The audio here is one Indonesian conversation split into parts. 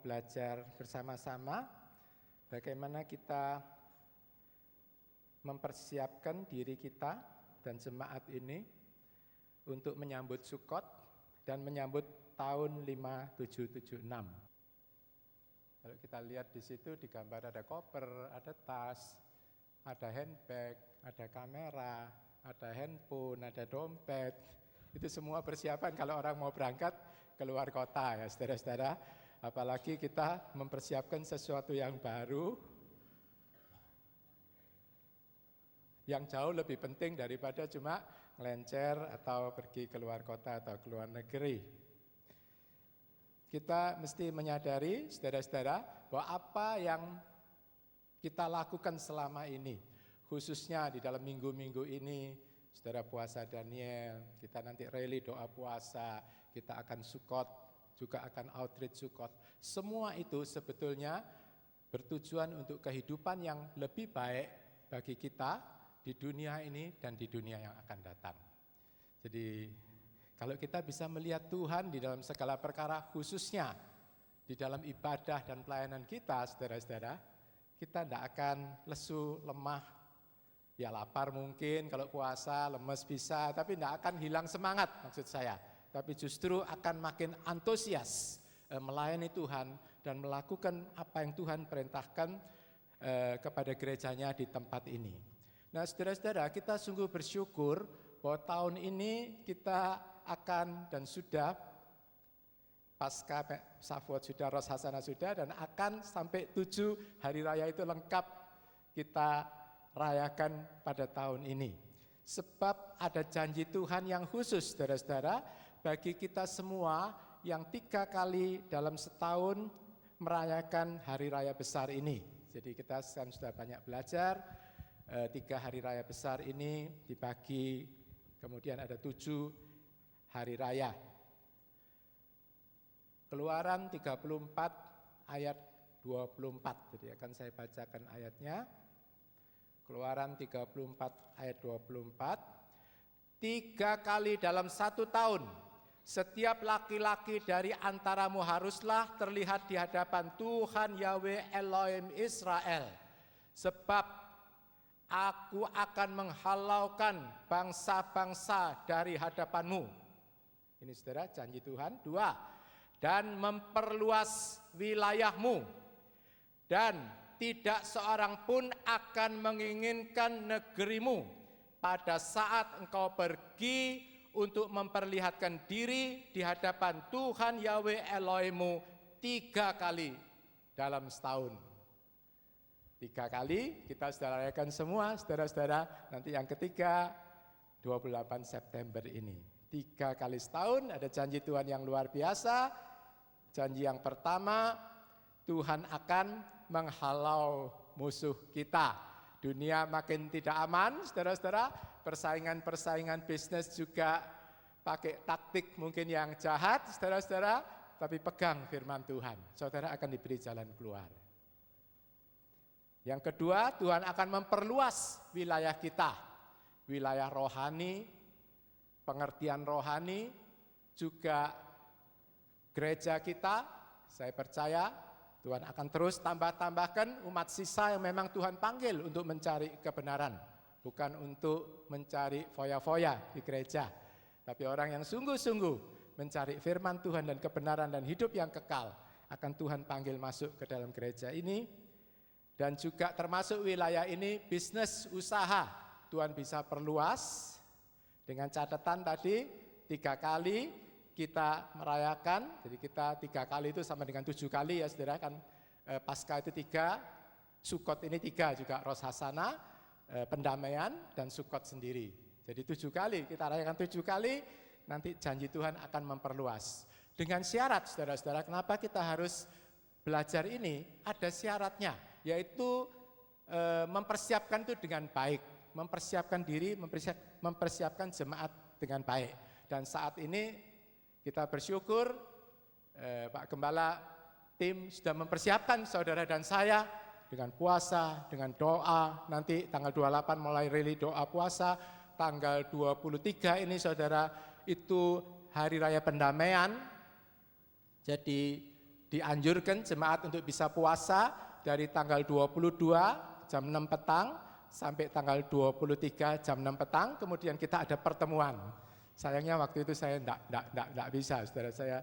belajar bersama-sama bagaimana kita mempersiapkan diri kita dan jemaat ini untuk menyambut Sukot dan menyambut tahun 5776. Kalau kita lihat di situ di gambar ada koper, ada tas, ada handbag, ada kamera, ada handphone, ada dompet. Itu semua persiapan kalau orang mau berangkat keluar kota ya saudara-saudara. Apalagi kita mempersiapkan sesuatu yang baru, yang jauh lebih penting daripada cuma ngelencer atau pergi keluar kota atau keluar negeri. Kita mesti menyadari saudara-saudara bahwa apa yang kita lakukan selama ini, khususnya di dalam minggu-minggu ini, saudara puasa Daniel, kita nanti rally doa puasa, kita akan Sukot, juga akan outreach Sukot. Semua itu sebetulnya bertujuan untuk kehidupan yang lebih baik bagi kita di dunia ini dan di dunia yang akan datang. Jadi kalau kita bisa melihat Tuhan di dalam segala perkara, khususnya di dalam ibadah dan pelayanan kita, saudara-saudara, kita tidak akan lesu, lemah, ya lapar mungkin, kalau puasa, lemes bisa, tapi tidak akan hilang semangat maksud saya. Tapi justru akan makin antusias melayani Tuhan dan melakukan apa yang Tuhan perintahkan kepada gerejanya di tempat ini. Nah saudara-saudara, kita sungguh bersyukur bahwa tahun ini kita akan dan sudah pasca Shavuot sudah, Rosh Hashanah sudah, dan akan sampai 7 hari raya itu lengkap kita rayakan pada tahun ini. Sebab ada janji Tuhan yang khusus saudara-saudara bagi kita semua yang 3 kali dalam setahun merayakan hari raya besar ini. Jadi kita kan sudah banyak belajar, 3 hari raya besar ini dibagi, kemudian ada 7 hari raya. Keluaran 34 ayat 24, jadi akan saya bacakan ayatnya. Keluaran 34 ayat 24, 3 kali dalam 1 tahun, setiap laki-laki dari antaramu haruslah terlihat di hadapan Tuhan Yahweh Elohim Israel. Sebab aku akan menghalaukan bangsa-bangsa dari hadapanmu. Ini saudara janji Tuhan. 2, dan memperluas wilayahmu, dan tidak seorang pun akan menginginkan negerimu pada saat engkau pergi untuk memperlihatkan diri di hadapan Tuhan Yahweh Elohimmu 3 kali dalam setahun. 3 kali kita sudah rayakan semua saudara-saudara, nanti yang ketiga 28 September ini. 3 kali setahun ada janji Tuhan yang luar biasa. Janji yang pertama, Tuhan akan menghalau musuh kita. Dunia makin tidak aman, saudara-saudara. Persaingan-persaingan bisnis juga pakai taktik mungkin yang jahat, saudara-saudara. Tapi pegang firman Tuhan, saudara akan diberi jalan keluar. Yang kedua, Tuhan akan memperluas wilayah kita. Wilayah rohani, pengertian rohani, juga gereja kita, saya percaya Tuhan akan terus tambahkan umat sisa yang memang Tuhan panggil untuk mencari kebenaran. Bukan untuk mencari foya-foya di gereja. Tapi orang yang sungguh-sungguh mencari firman Tuhan dan kebenaran dan hidup yang kekal akan Tuhan panggil masuk ke dalam gereja ini. Dan juga termasuk wilayah ini bisnis usaha Tuhan bisa perluas. Dengan catatan tadi 3 kali kita merayakan, jadi kita 3 kali itu sama dengan 7 kali ya saudara kan, Paskah itu 3, Sukot ini 3 juga, Rosh Hashanah, pendamaian dan Sukot sendiri. Jadi 7 kali, kita rayakan 7 kali, nanti janji Tuhan akan memperluas. Dengan syarat saudara-saudara, kenapa kita harus belajar ini? Ada syaratnya, yaitu mempersiapkan itu dengan baik, mempersiapkan diri, mempersiapkan jemaat dengan baik. Dan saat ini kita bersyukur Pak Gembala tim sudah mempersiapkan saudara dan saya dengan puasa, dengan doa. Nanti tanggal 28 mulai rally doa puasa, tanggal 23 ini saudara itu hari raya pendamaian. Jadi dianjurkan jemaat untuk bisa puasa dari tanggal 22 jam 6 petang sampai tanggal 23 jam 6 petang, kemudian kita ada pertemuan. Sayangnya waktu itu saya enggak bisa, saudara saya,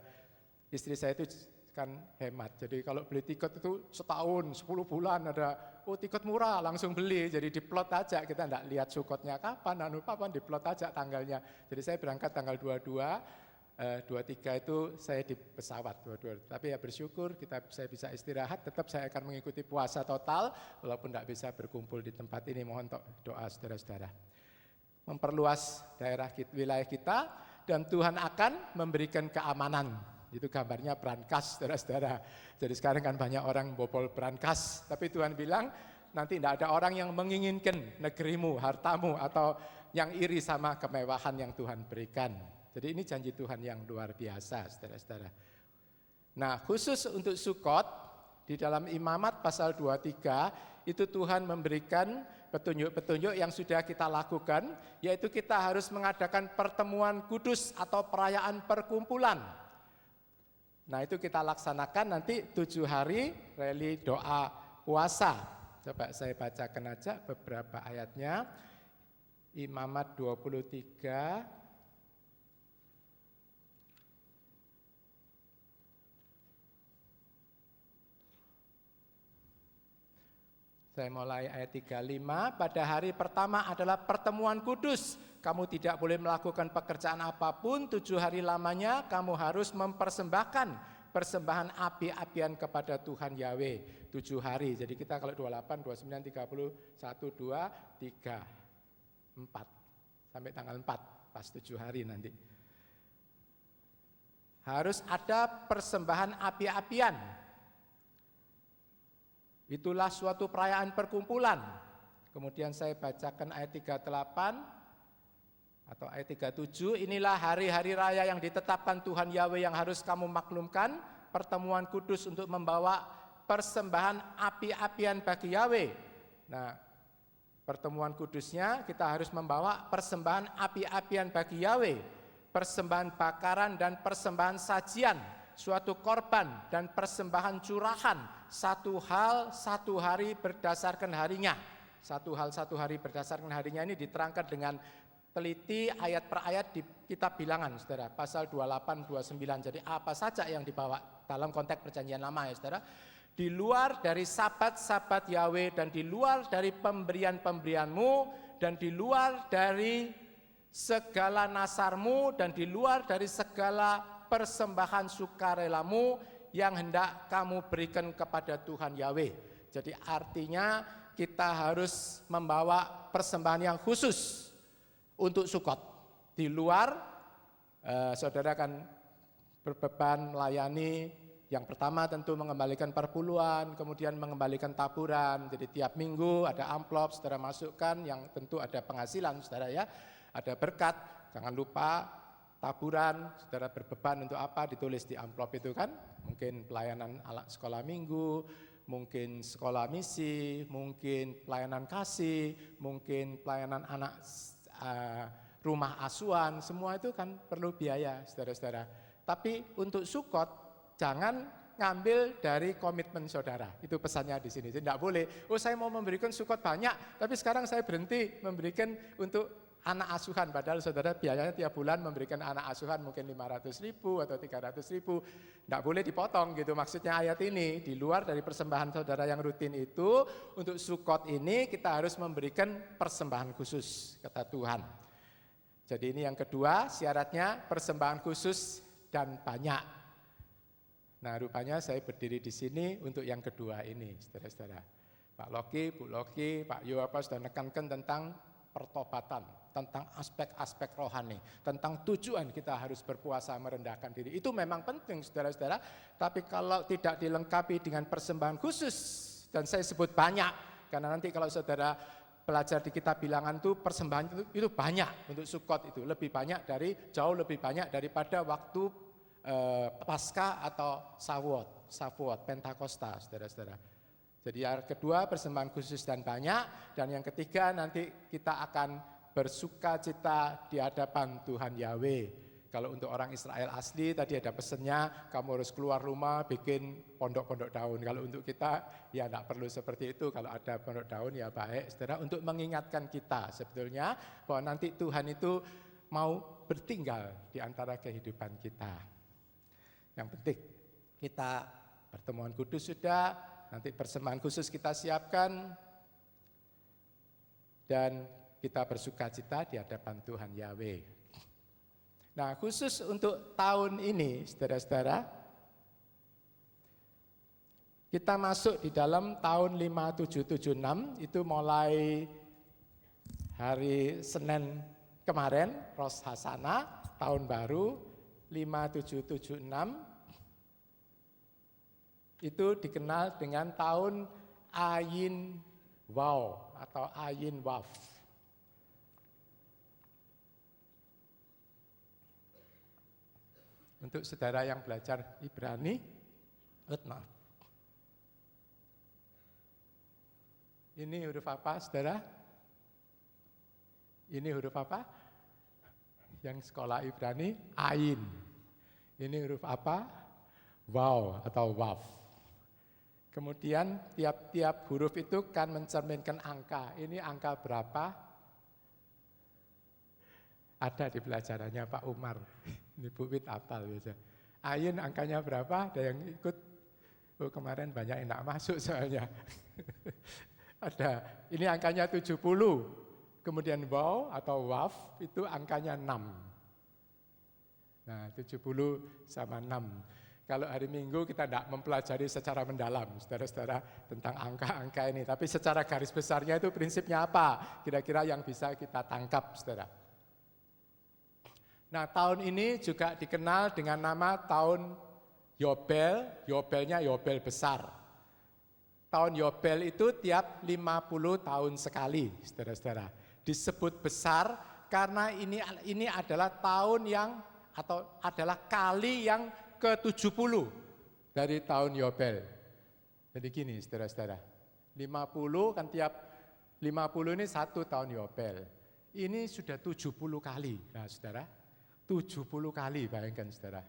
istri saya itu kan hemat. Jadi kalau beli tiket itu setahun, 10 bulan ada, tiket murah langsung beli. Jadi diplot aja, kita enggak lihat sukotnya kapan, diplot aja tanggalnya. Jadi saya berangkat tanggal 22, 23 itu saya di pesawat 22. Tapi ya bersyukur saya bisa istirahat, tetap saya akan mengikuti puasa total walaupun tidak bisa berkumpul di tempat ini. Mohon doa saudara-saudara. Memperluas wilayah kita dan Tuhan akan memberikan keamanan. Itu gambarnya brankas saudara-saudara. Jadi sekarang kan banyak orang bobol brankas, tapi Tuhan bilang nanti tidak ada orang yang menginginkan negerimu, hartamu atau yang iri sama kemewahan yang Tuhan berikan. Jadi ini janji Tuhan yang luar biasa, saudara-saudara. Nah, khusus untuk Sukot, di dalam Imamat pasal 23, itu Tuhan memberikan petunjuk-petunjuk yang sudah kita lakukan, yaitu kita harus mengadakan pertemuan kudus atau perayaan perkumpulan. Nah, itu kita laksanakan nanti 7 hari rally doa puasa. Coba saya bacakan aja beberapa ayatnya. Imamat 23, saya mulai ayat 35, pada hari pertama adalah pertemuan kudus. Kamu tidak boleh melakukan pekerjaan apapun, 7 hari lamanya kamu harus mempersembahkan persembahan api-apian kepada Tuhan Yahweh. 7 hari, jadi kita kalau 28, 29, 30, 1, 2, 3, 4, sampai tanggal 4, pas 7 hari nanti. Harus ada persembahan api-apian. Itulah suatu perayaan perkumpulan. Kemudian saya bacakan ayat 38 atau ayat 37. Inilah hari-hari raya yang ditetapkan Tuhan Yahweh yang harus kamu maklumkan. Pertemuan kudus untuk membawa persembahan api-apian bagi Yahweh. Nah, pertemuan kudusnya kita harus membawa persembahan api-apian bagi Yahweh. Persembahan bakaran dan persembahan sajian. Suatu korban dan persembahan curahan. Satu hal satu hari berdasarkan harinya. Satu hal satu hari berdasarkan harinya ini diterangkan dengan teliti ayat per ayat di kitab Bilangan, saudara. Pasal 28, 29. Jadi apa saja yang dibawa dalam konteks perjanjian lama ya saudara. Di luar dari sabat-sabat Yahweh dan di luar dari pemberian-pemberianmu dan di luar dari segala nasarmu dan di luar dari segala persembahan sukarelamu yang hendak kamu berikan kepada Tuhan Yahweh. Jadi artinya kita harus membawa persembahan yang khusus untuk Sukot. Di luar, saudara kan berbeban melayani. Yang pertama tentu mengembalikan perpuluhan, kemudian mengembalikan taburan. Jadi tiap minggu ada amplop, saudara masukkan, yang tentu ada penghasilan, saudara ya. Ada berkat, jangan lupa taburan, saudara berbeban untuk apa, ditulis di amplop itu kan. Mungkin pelayanan sekolah minggu, mungkin sekolah misi, mungkin pelayanan kasih, mungkin pelayanan anak rumah asuhan, semua itu kan perlu biaya, saudara-saudara. Tapi untuk Sukot, jangan ngambil dari komitmen saudara. Itu pesannya di sini. Jadi tidak boleh, saya mau memberikan Sukot banyak, tapi sekarang saya berhenti memberikan untuk anak asuhan, padahal saudara biayanya tiap bulan memberikan anak asuhan mungkin 500.000 atau 300.000, tidak boleh dipotong gitu. Maksudnya ayat ini, di luar dari persembahan saudara yang rutin itu, untuk Sukot ini kita harus memberikan persembahan khusus, kata Tuhan. Jadi ini yang kedua, syaratnya persembahan khusus dan banyak. Nah rupanya saya berdiri di sini untuk yang kedua ini, saudara-saudara. Pak Loki, Bu Loki, Pak Yoapa sudah menekankan tentang pertobatan, tentang aspek-aspek rohani, tentang tujuan kita harus berpuasa merendahkan diri. Itu memang penting saudara-saudara, tapi kalau tidak dilengkapi dengan persembahan khusus, dan saya sebut banyak, karena nanti kalau saudara belajar di kitab Bilangan itu persembahan itu banyak untuk Sukot itu, jauh lebih banyak daripada waktu Paskah atau Shavuot, Pentakosta, saudara-saudara. Jadi yang kedua persembahan khusus dan banyak, dan yang ketiga nanti kita akan bersuka cita di hadapan Tuhan Yahweh. Kalau untuk orang Israel asli tadi ada pesannya, kamu harus keluar rumah bikin pondok-pondok daun. Kalau untuk kita ya tidak perlu seperti itu. Kalau ada pondok daun ya baik, saudara, untuk mengingatkan kita sebetulnya bahwa nanti Tuhan itu mau bertinggal di antara kehidupan kita. Yang penting kita pertemuan kudus sudah, nanti persembahan khusus kita siapkan, dan kita bersukacita di hadapan Tuhan Yahweh. Nah, khusus untuk tahun ini, saudara-saudara, kita masuk di dalam tahun 5776, itu mulai hari Senin kemarin, Rosh Hashanah, tahun baru 5776, itu dikenal dengan tahun Ayin Waw atau Ayin Waf. Untuk saudara yang belajar Ibrani, maaf. Ini huruf apa, saudara? Ini huruf apa? Yang sekolah Ibrani, Ain. Ini huruf apa? Waw atau Waf. Kemudian tiap-tiap huruf itu kan mencerminkan angka. Ini angka berapa? Ada di pelajarannya Pak Umar. Ini Bu Wit apal biasa. Ain angkanya berapa? Ada yang ikut? Oh, kemarin banyak yang tidak masuk soalnya. Ada. Ini angkanya 70. Kemudian waw atau waf itu angkanya 6. Nah, 70 sama 6. Kalau hari Minggu kita tidak mempelajari secara mendalam, saudara-saudara, tentang angka-angka ini. Tapi secara garis besarnya itu prinsipnya apa? Kira-kira yang bisa kita tangkap, saudara. Nah, tahun ini juga dikenal dengan nama tahun Yobel, Yobelnya Yobel besar. Tahun Yobel itu tiap 50 tahun sekali, saudara-saudara. Disebut besar karena ini adalah tahun yang atau adalah kali yang ke-70 dari tahun Yobel. Jadi gini, saudara-saudara. 50 kan tiap 50 ini satu tahun Yobel. Ini sudah 70 kali. Nah, saudara, 70 kali, bayangkan saudara.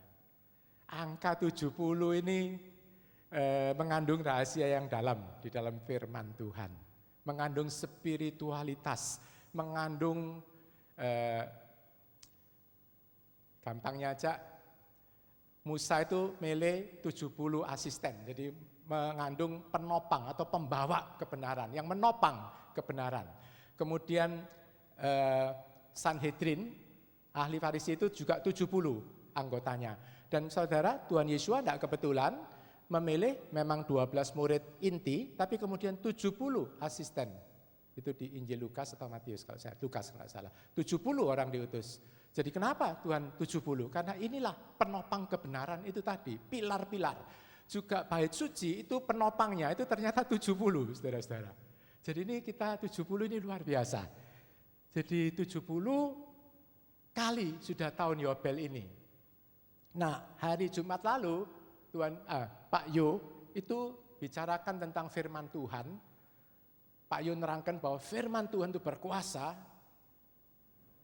Angka 70 ini mengandung rahasia yang dalam di dalam firman Tuhan. Mengandung spiritualitas, mengandung gampangnya aja, Musa itu milih 70 asisten. Jadi mengandung penopang atau pembawa kebenaran, yang menopang kebenaran. Kemudian Sanhedrin, ahli Farisi itu juga 70 anggotanya. Dan saudara, Tuhan Yesus tidak kebetulan memilih memang 12 murid inti, tapi kemudian 70 asisten. Itu di Injil Lukas atau Matius, kalau saya Lukas nggak salah. 70 orang diutus. Jadi kenapa Tuhan 70? Karena inilah penopang kebenaran itu tadi, pilar-pilar. Juga bait suci itu penopangnya, itu ternyata 70, saudara-saudara. Jadi ini kita 70 ini luar biasa. Jadi 70 kali sudah tahun Yobel ini. Nah, hari Jumat lalu Pak Yo itu bicarakan tentang firman Tuhan. Pak Yo nerangkan bahwa firman Tuhan itu berkuasa.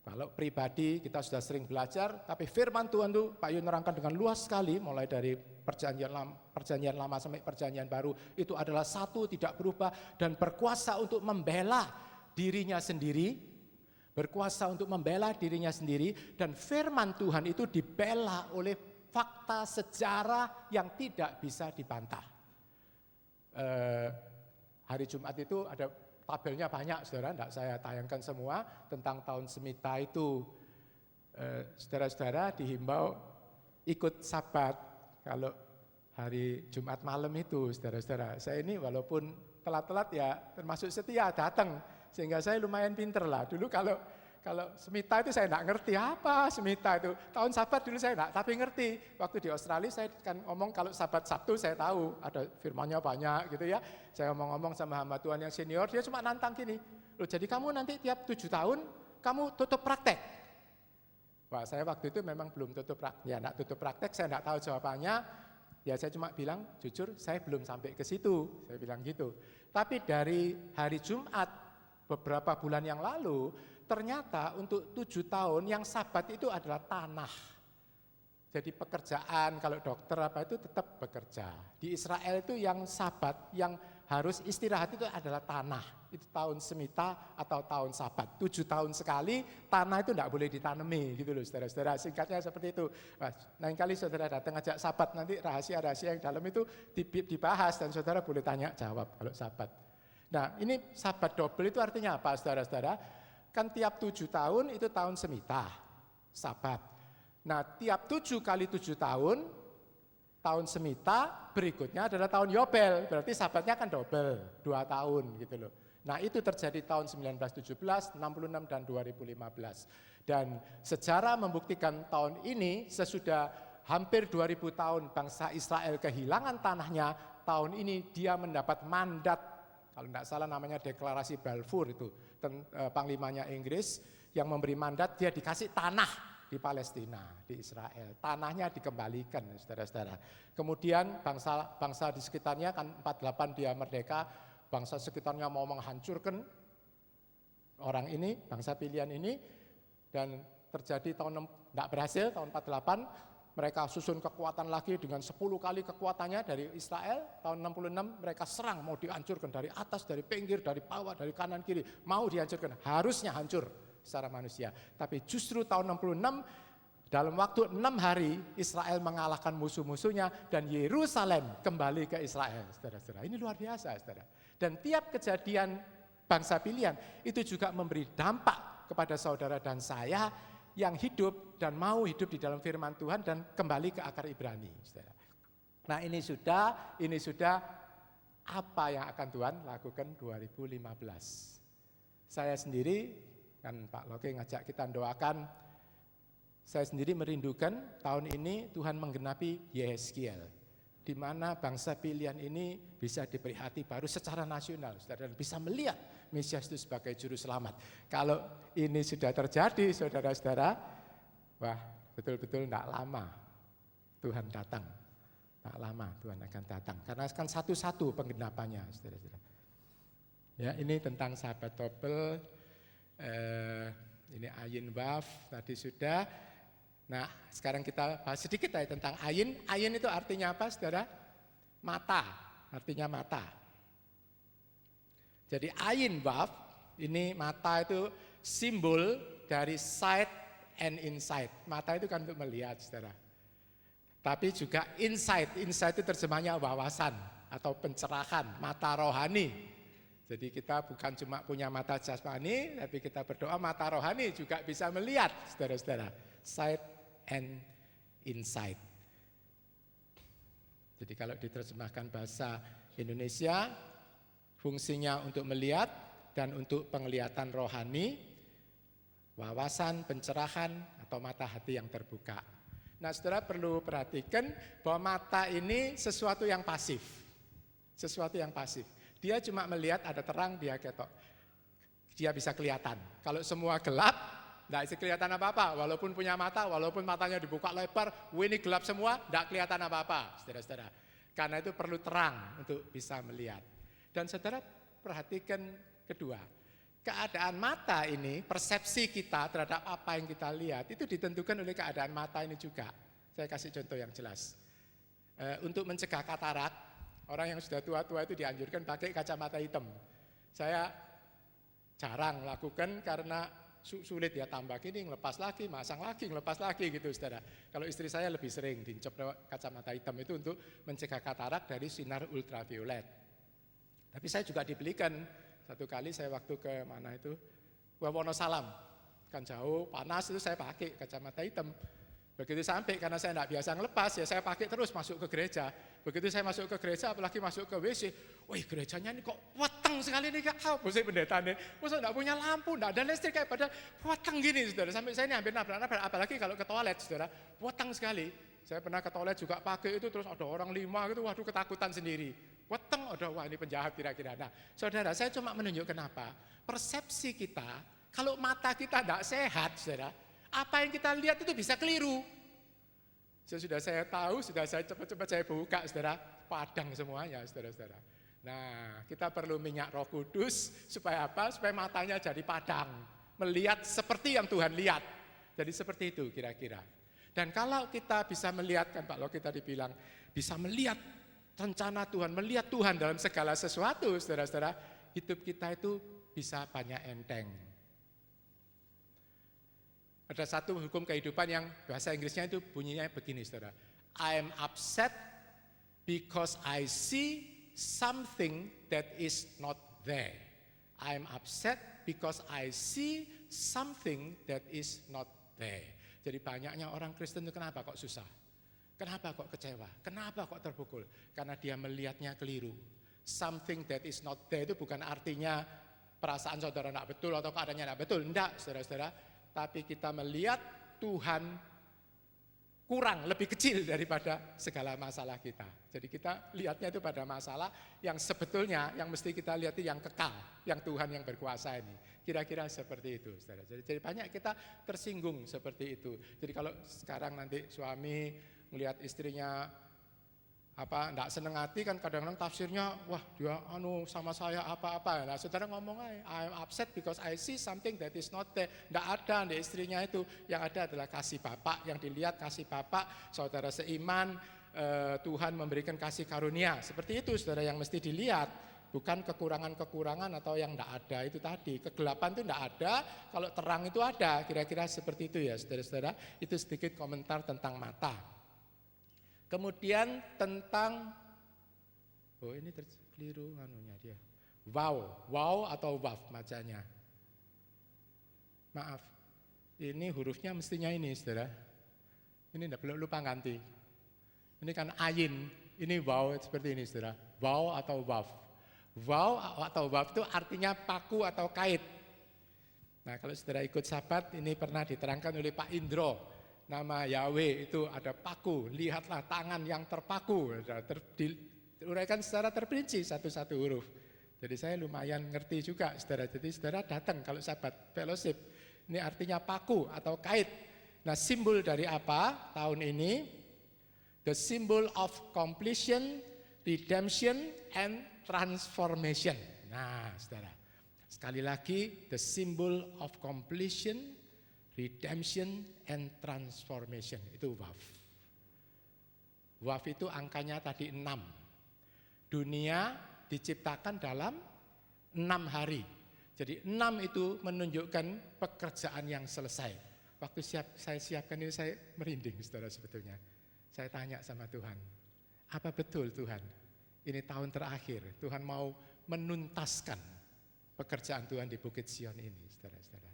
Kalau pribadi kita sudah sering belajar, tapi firman Tuhan itu Pak Yo nerangkan dengan luas sekali, mulai dari perjanjian lama sampai perjanjian baru, itu adalah satu, tidak berubah, dan berkuasa untuk membela dirinya sendiri. Berkuasa untuk membela dirinya sendiri, dan firman Tuhan itu dibela oleh fakta sejarah yang tidak bisa dibantah. Hari Jumat itu ada tabelnya banyak, saudara, tidak saya tayangkan semua tentang tahun Semita itu. Saudara-saudara dihimbau ikut sabat kalau hari Jumat malam itu, saudara-saudara. Saya ini walaupun telat-telat ya termasuk setia datang. Sehingga saya lumayan pinter lah. Dulu kalau Semita itu saya enggak ngerti apa Semita itu. Tahun Sabat dulu saya enggak, tapi ngerti. Waktu di Australia saya kan ngomong kalau Sabat Sabtu saya tahu. Ada firmannya banyak gitu ya. Saya ngomong-ngomong sama hamba Tuhan yang senior, dia cuma nantang gini. Loh, jadi kamu nanti tiap 7 tahun kamu tutup praktek. Wah, saya waktu itu memang belum tutup praktek. Ya enggak tutup praktek, saya enggak tahu jawabannya. Ya saya cuma bilang, jujur saya belum sampai ke situ. Saya bilang gitu. Tapi dari hari Jumat beberapa bulan yang lalu, ternyata untuk 7 tahun yang Sabat itu adalah tanah. Jadi pekerjaan, kalau dokter apa itu tetap bekerja. Di Israel itu yang Sabat, yang harus istirahat itu adalah tanah. Itu tahun semita atau tahun Sabat. 7 tahun sekali tanah itu tidak boleh ditanami gitu loh saudara-saudara. Singkatnya seperti itu. Lain kali saudara datang ngajak Sabat, nanti rahasia-rahasia yang dalam itu dibahas dan saudara boleh tanya jawab kalau Sabat. Nah ini Sabat double itu artinya apa saudara-saudara? Kan tiap 7 tahun itu tahun semita, Sabat. Nah, tiap 7 kali 7 tahun, tahun semita berikutnya adalah tahun Yobel. Berarti Sabatnya kan double, 2 tahun gitu loh. Nah, itu terjadi tahun 1917, 66 dan 2015. Dan sejarah membuktikan tahun ini sesudah hampir 2000 tahun bangsa Israel kehilangan tanahnya, tahun ini dia mendapat mandat, kalau tidak salah namanya deklarasi Balfour itu, panglimanya Inggris yang memberi mandat dia dikasih tanah di Palestina, di Israel. Tanahnya dikembalikan, saudara-saudara. Kemudian bangsa di sekitarnya kan 48 dia merdeka, bangsa sekitarnya mau menghancurkan orang ini, bangsa pilihan ini, dan terjadi tidak berhasil, tahun 48, mereka susun kekuatan lagi dengan 10 kali kekuatannya dari Israel, tahun 66 mereka serang, mau dihancurkan dari atas, dari pinggir, dari bawah, dari kanan kiri, mau dihancurkan, harusnya hancur secara manusia. Tapi justru tahun 66 dalam waktu 6 hari Israel mengalahkan musuh-musuhnya dan Yerusalem kembali ke Israel, saudara-saudara. Ini luar biasa, saudara. Dan tiap kejadian bangsa pilihan itu juga memberi dampak kepada saudara dan saya yang hidup dan mau hidup di dalam firman Tuhan dan kembali ke akar Ibrani, saudara. Nah, ini sudah apa yang akan Tuhan lakukan 2015. Saya sendiri kan Pak Loke ngajak kita doakan, saya sendiri merindukan tahun ini Tuhan menggenapi Yeskiel, di mana bangsa pilihan ini bisa diberi hati baru secara nasional, saudara, dan bisa melihat Mesias itu sebagai juru selamat. Kalau ini sudah terjadi, saudara-saudara, wah betul-betul tidak lama Tuhan datang, tidak lama Tuhan akan datang, karena kan satu-satu penggenapannya, saudara-saudara. Ya, ini tentang sahabat Tobel. Ini Ayin Waf tadi sudah. Nah, sekarang kita bahas sedikit aja tentang Ayin. Ayin itu artinya apa, saudara? Mata, artinya mata. Jadi Ayin Waf, ini mata itu simbol dari sight and insight. Mata itu kan untuk melihat, saudara. Tapi juga insight, insight itu terjemahnya wawasan atau pencerahan, mata rohani. Jadi kita bukan cuma punya mata jasmani, tapi kita berdoa mata rohani juga bisa melihat, saudara-saudara. Sight and insight. Jadi kalau diterjemahkan bahasa Indonesia, fungsinya untuk melihat dan untuk penglihatan rohani, wawasan, pencerahan, atau mata hati yang terbuka. Nah, saudara perlu perhatikan bahwa mata ini sesuatu yang pasif. Sesuatu yang pasif. Dia cuma melihat ada terang, dia ketok. Dia bisa kelihatan. Kalau semua gelap, tidak bisa kelihatan apa-apa. Walaupun punya mata, walaupun matanya dibuka lebar, ini gelap semua, tidak kelihatan apa-apa, saudara-saudara. Karena itu perlu terang untuk bisa melihat. Dan saudara perhatikan kedua, keadaan mata ini, persepsi kita terhadap apa yang kita lihat, itu ditentukan oleh keadaan mata ini juga. Saya kasih contoh yang jelas. Untuk mencegah katarak, orang yang sudah tua-tua itu dianjurkan pakai kacamata hitam. Saya jarang lakukan karena sulit ya, tambah gini, ngelepas lagi, masang lagi, ngelepas lagi gitu, saudara. Kalau istri saya lebih sering diincap kacamata hitam itu untuk mencegah katarak dari sinar ultraviolet. Tapi saya juga dibelikan, satu kali saya waktu ke mana itu, Wonosalam, kan jauh, panas itu saya pakai kacamata hitam. Begitu sampai, karena saya tidak biasa ngelepas, ya saya pakai terus masuk ke gereja. Begitu saya masuk ke gereja, apalagi masuk ke WC, wih gerejanya ini kok weteng sekali nih kak, mesti pendeta nih, masa tidak punya lampu, tidak ada listrik, kayak pada weteng gini, saudara. Sampai saya ini hampir nabrak-nabrak, apalagi kalau ke toilet, saudara, weteng sekali. Saya pernah ke toilet juga pakai itu, terus ada orang 5 gitu, waduh ketakutan sendiri. Weteng, wah ini penjahat kira-kira. Nah, saudara, saya cuma menunjukkan apa? Persepsi kita, kalau mata kita tidak sehat, saudara, apa yang kita lihat itu bisa keliru. Sudah saya tahu, sudah saya cepat-cepat saya buka, saudara, padang semuanya, saudara-saudara. Nah, kita perlu minyak Roh Kudus supaya apa? Supaya matanya jadi padang, melihat seperti yang Tuhan lihat. Jadi seperti itu kira-kira. Dan kalau kita bisa melihat, kan Pak Lo kita dibilang, bisa melihat rencana Tuhan, melihat Tuhan dalam segala sesuatu, saudara-saudara, hidup kita itu bisa banyak enteng. Ada satu hukum kehidupan yang bahasa Inggrisnya itu bunyinya begini, saudara. I am upset because I see something that is not there. I am upset because I see something that is not there. Jadi banyaknya orang Kristen itu kenapa kok susah? Kenapa kok kecewa? Kenapa kok terpukul? Karena dia melihatnya keliru. Something that is not there itu bukan artinya perasaan saudara tidak betul atau keadaannya tidak betul. Tidak, saudara-saudara. Tapi kita melihat Tuhan kurang, lebih kecil daripada segala masalah kita. Jadi kita lihatnya itu pada masalah yang sebetulnya yang mesti kita lihat itu yang kekal, yang Tuhan yang berkuasa ini. Kira-kira seperti itu, saudara. Jadi banyak kita tersinggung seperti itu. Jadi kalau sekarang nanti suami melihat istrinya enggak seneng hati, kan kadang-kadang tafsirnya, wah dia sama saya apa-apa. Nah saudara ngomong aja, I'm upset because I see something that is not there. Enggak ada di istrinya itu, yang ada adalah kasih Bapak, yang dilihat kasih Bapak, saudara seiman, Tuhan memberikan kasih karunia. Seperti itu saudara yang mesti dilihat, bukan kekurangan-kekurangan atau yang enggak ada itu tadi. Kegelapan itu enggak ada, kalau terang itu ada, kira-kira seperti itu ya saudara-saudara. Itu sedikit komentar tentang mata. Kemudian tentang, ini terkeliru dia. Wow atau waf bacanya. Maaf, ini hurufnya mestinya ini, saudara. Ini tidak perlu lupa ganti. Ini kan ayin, ini wow seperti ini, saudara. Wow atau waf. Wow atau waf itu artinya paku atau kait. Nah kalau saudara ikut sahabat, ini pernah diterangkan oleh Pak Indro. Nama Yahweh itu ada paku, lihatlah tangan yang terpaku, diuraikan secara terperinci satu-satu huruf. Jadi saya lumayan ngerti juga, saudara. Jadi saudara datang kalau sahabat fellowship, ini artinya paku atau kait. Nah simbol dari apa tahun ini? The symbol of completion, redemption, and transformation. Nah saudara, sekali lagi, the symbol of completion, redemption and transformation, itu waf. Waf itu angkanya tadi 6. Dunia diciptakan dalam 6 hari. Jadi 6 itu menunjukkan pekerjaan yang selesai. Waktu saya siapkan ini saya merinding, saudara, sebetulnya. Saya tanya sama Tuhan, apa betul Tuhan? Ini tahun terakhir, Tuhan mau menuntaskan pekerjaan Tuhan di Bukit Sion ini, saudara-saudara.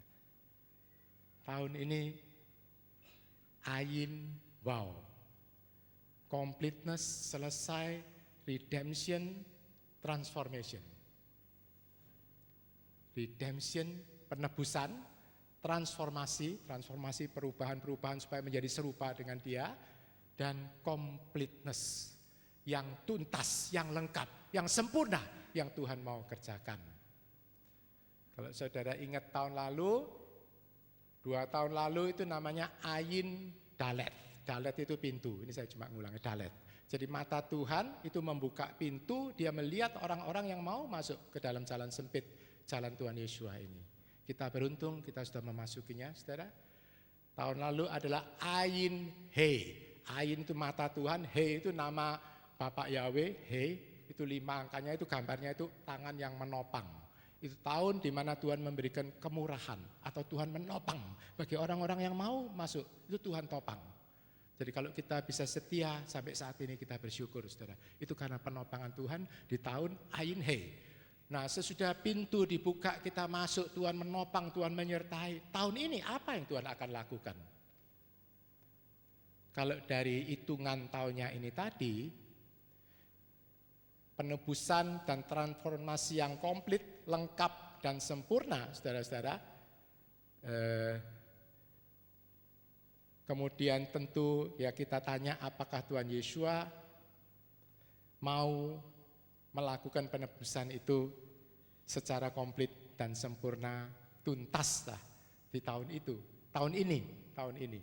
Tahun ini ayin wow, completeness, selesai, redemption, transformation. Redemption, penebusan, transformasi perubahan-perubahan supaya menjadi serupa dengan Dia, dan completeness, yang tuntas, yang lengkap, yang sempurna, yang Tuhan mau kerjakan. Kalau saudara ingat tahun lalu, 2 tahun lalu itu namanya ayin dalet. Dalet itu pintu, ini saya cuma ngulangi dalet. Jadi mata Tuhan itu membuka pintu, dia melihat orang-orang yang mau masuk ke dalam jalan sempit, jalan Tuhan Yeshua ini. Kita beruntung, kita sudah memasukinya, saudara. Tahun lalu adalah ayin he. Ayin itu mata Tuhan, he itu nama Bapak Yahweh, he itu 5 angkanya, itu gambarnya itu tangan yang menopang. Itu tahun di mana Tuhan memberikan kemurahan atau Tuhan menopang bagi orang-orang yang mau masuk, itu Tuhan topang. Jadi kalau kita bisa setia sampai saat ini kita bersyukur, saudara. Itu karena penopangan Tuhan di tahun Ayin He. Nah sesudah pintu dibuka kita masuk, Tuhan menopang, Tuhan menyertai. Tahun ini apa yang Tuhan akan lakukan? Kalau dari hitungan tahunnya ini tadi, penebusan dan transformasi yang komplit, lengkap dan sempurna, saudara-saudara. Kemudian tentu ya kita tanya apakah Tuhan Yeshua mau melakukan penebusan itu secara komplit dan sempurna, tuntas lah di tahun itu, tahun ini.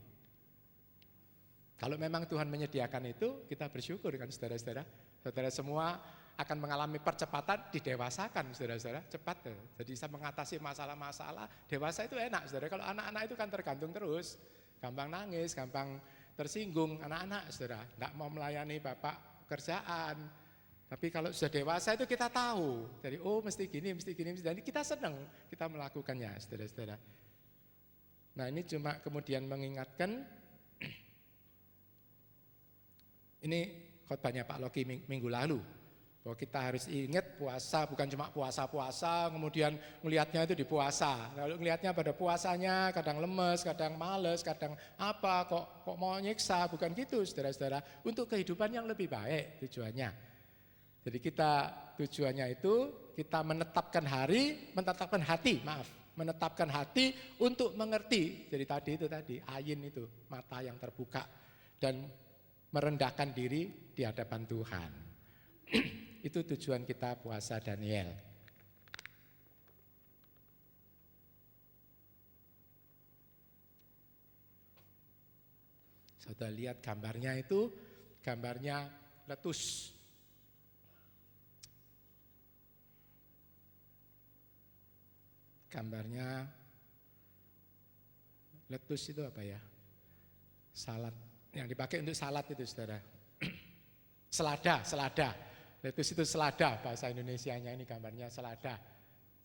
Kalau memang Tuhan menyediakan itu, kita bersyukur kan saudara-saudara. Saudara semua akan mengalami percepatan, didewasakan saudara-saudara, cepat. Jadi bisa mengatasi masalah-masalah, dewasa itu enak saudara. Kalau anak-anak itu kan tergantung terus, gampang nangis, gampang tersinggung, anak-anak saudara, tidak mau melayani bapak pekerjaan. Tapi kalau sudah dewasa itu kita tahu, jadi mesti gini, dan kita senang kita melakukannya, saudara-saudara. Nah ini cuma kemudian mengingatkan, ini khotbahnya Pak Loki minggu lalu, bahwa kita harus ingat puasa bukan cuma puasa-puasa, kemudian melihatnya itu di puasa. Lalu melihatnya pada puasanya, kadang lemes, kadang males, kadang apa, kok mau nyiksa, bukan gitu saudara-saudara. Untuk kehidupan yang lebih baik tujuannya. Jadi tujuannya itu kita menetapkan hati untuk mengerti. Jadi tadi ayin itu, mata yang terbuka dan merendahkan diri di hadapan Tuhan. Itu tujuan kita puasa Daniel. Saudara lihat gambarnya itu, gambarnya letus. Gambarnya letus itu apa ya? Salad, yang dipakai untuk salad itu saudara. Selada. Letus itu selada, bahasa Indonesianya ini gambarnya selada.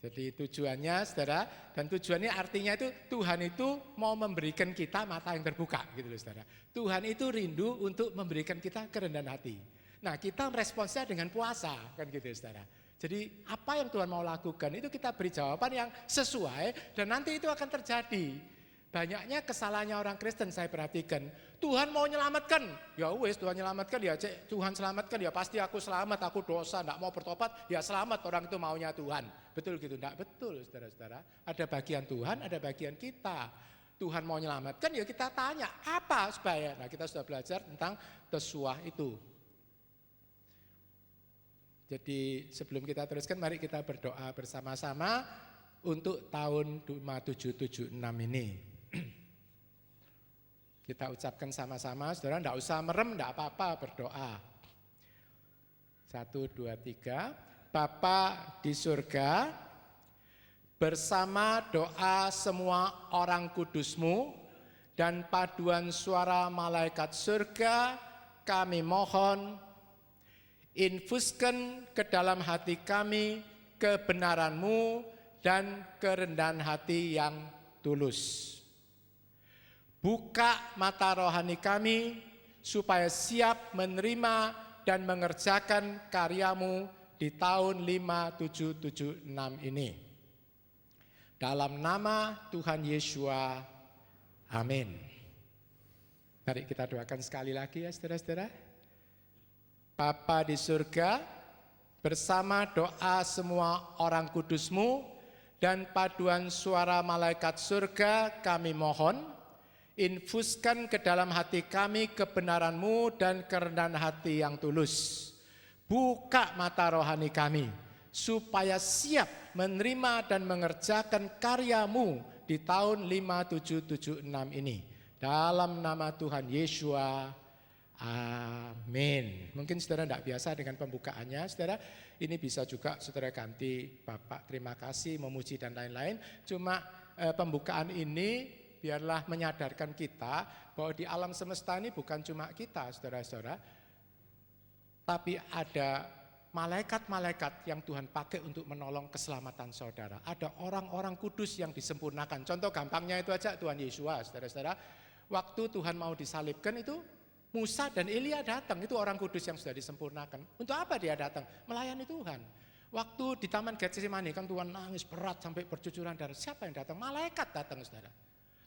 Jadi tujuannya saudara, dan tujuannya artinya itu Tuhan itu mau memberikan kita mata yang terbuka gitu loh saudara. Tuhan itu rindu untuk memberikan kita kerendahan hati. Nah kita meresponsnya dengan puasa kan gitu saudara. Jadi apa yang Tuhan mau lakukan itu kita beri jawaban yang sesuai dan nanti itu akan terjadi. Banyaknya kesalahannya orang Kristen saya perhatikan. Tuhan mau menyelamatkan, ya wes Tuhan menyelamatkan ya Tuhan selamatkan ya pasti aku selamat, aku dosa, enggak mau bertobat, ya selamat orang itu maunya Tuhan. Betul gitu? Enggak betul saudara-saudara. Ada bagian Tuhan, ada bagian kita. Tuhan mau menyelamatkan ya kita tanya apa supaya. Nah kita sudah belajar tentang tesuah itu. Jadi sebelum kita teruskan mari kita berdoa bersama-sama untuk tahun 5776 ini. Kita ucapkan sama-sama, saudara enggak usah merem, enggak apa-apa berdoa. 1, 2, 3. Bapa di surga, bersama doa semua orang kudus-Mu dan paduan suara malaikat surga, kami mohon infuskan ke dalam hati kami kebenaran-Mu dan kerendahan hati yang tulus. Buka mata rohani kami supaya siap menerima dan mengerjakan karya-Mu di tahun 5776 ini. Dalam nama Tuhan Yesus, amin. Mari kita doakan sekali lagi ya saudara-saudara. Bapa di surga, bersama doa semua orang kudus-Mu dan paduan suara malaikat surga kami mohon, infuskan ke dalam hati kami kebenaran-Mu dan kerendahan hati yang tulus. Buka mata rohani kami, supaya siap menerima dan mengerjakan karya-Mu di tahun 5776 ini. Dalam nama Tuhan Yesus, amin. Mungkin saudara tidak biasa dengan pembukaannya, saudara. Ini bisa juga saudara ganti Bapak terima kasih, memuji dan lain-lain. Cuma pembukaan ini biarlah menyadarkan kita bahwa di alam semesta ini bukan cuma kita saudara-saudara, tapi ada malaikat-malaikat yang Tuhan pakai untuk menolong keselamatan saudara. Ada orang-orang kudus yang disempurnakan. Contoh gampangnya itu aja Tuhan Yesus, saudara-saudara. Waktu Tuhan mau disalibkan itu Musa dan Elia datang, itu orang kudus yang sudah disempurnakan. Untuk apa dia datang? Melayani Tuhan. Waktu di Taman Getsemani kan Tuhan nangis berat sampai bercucuran darah. Siapa yang datang? Malaikat datang saudara.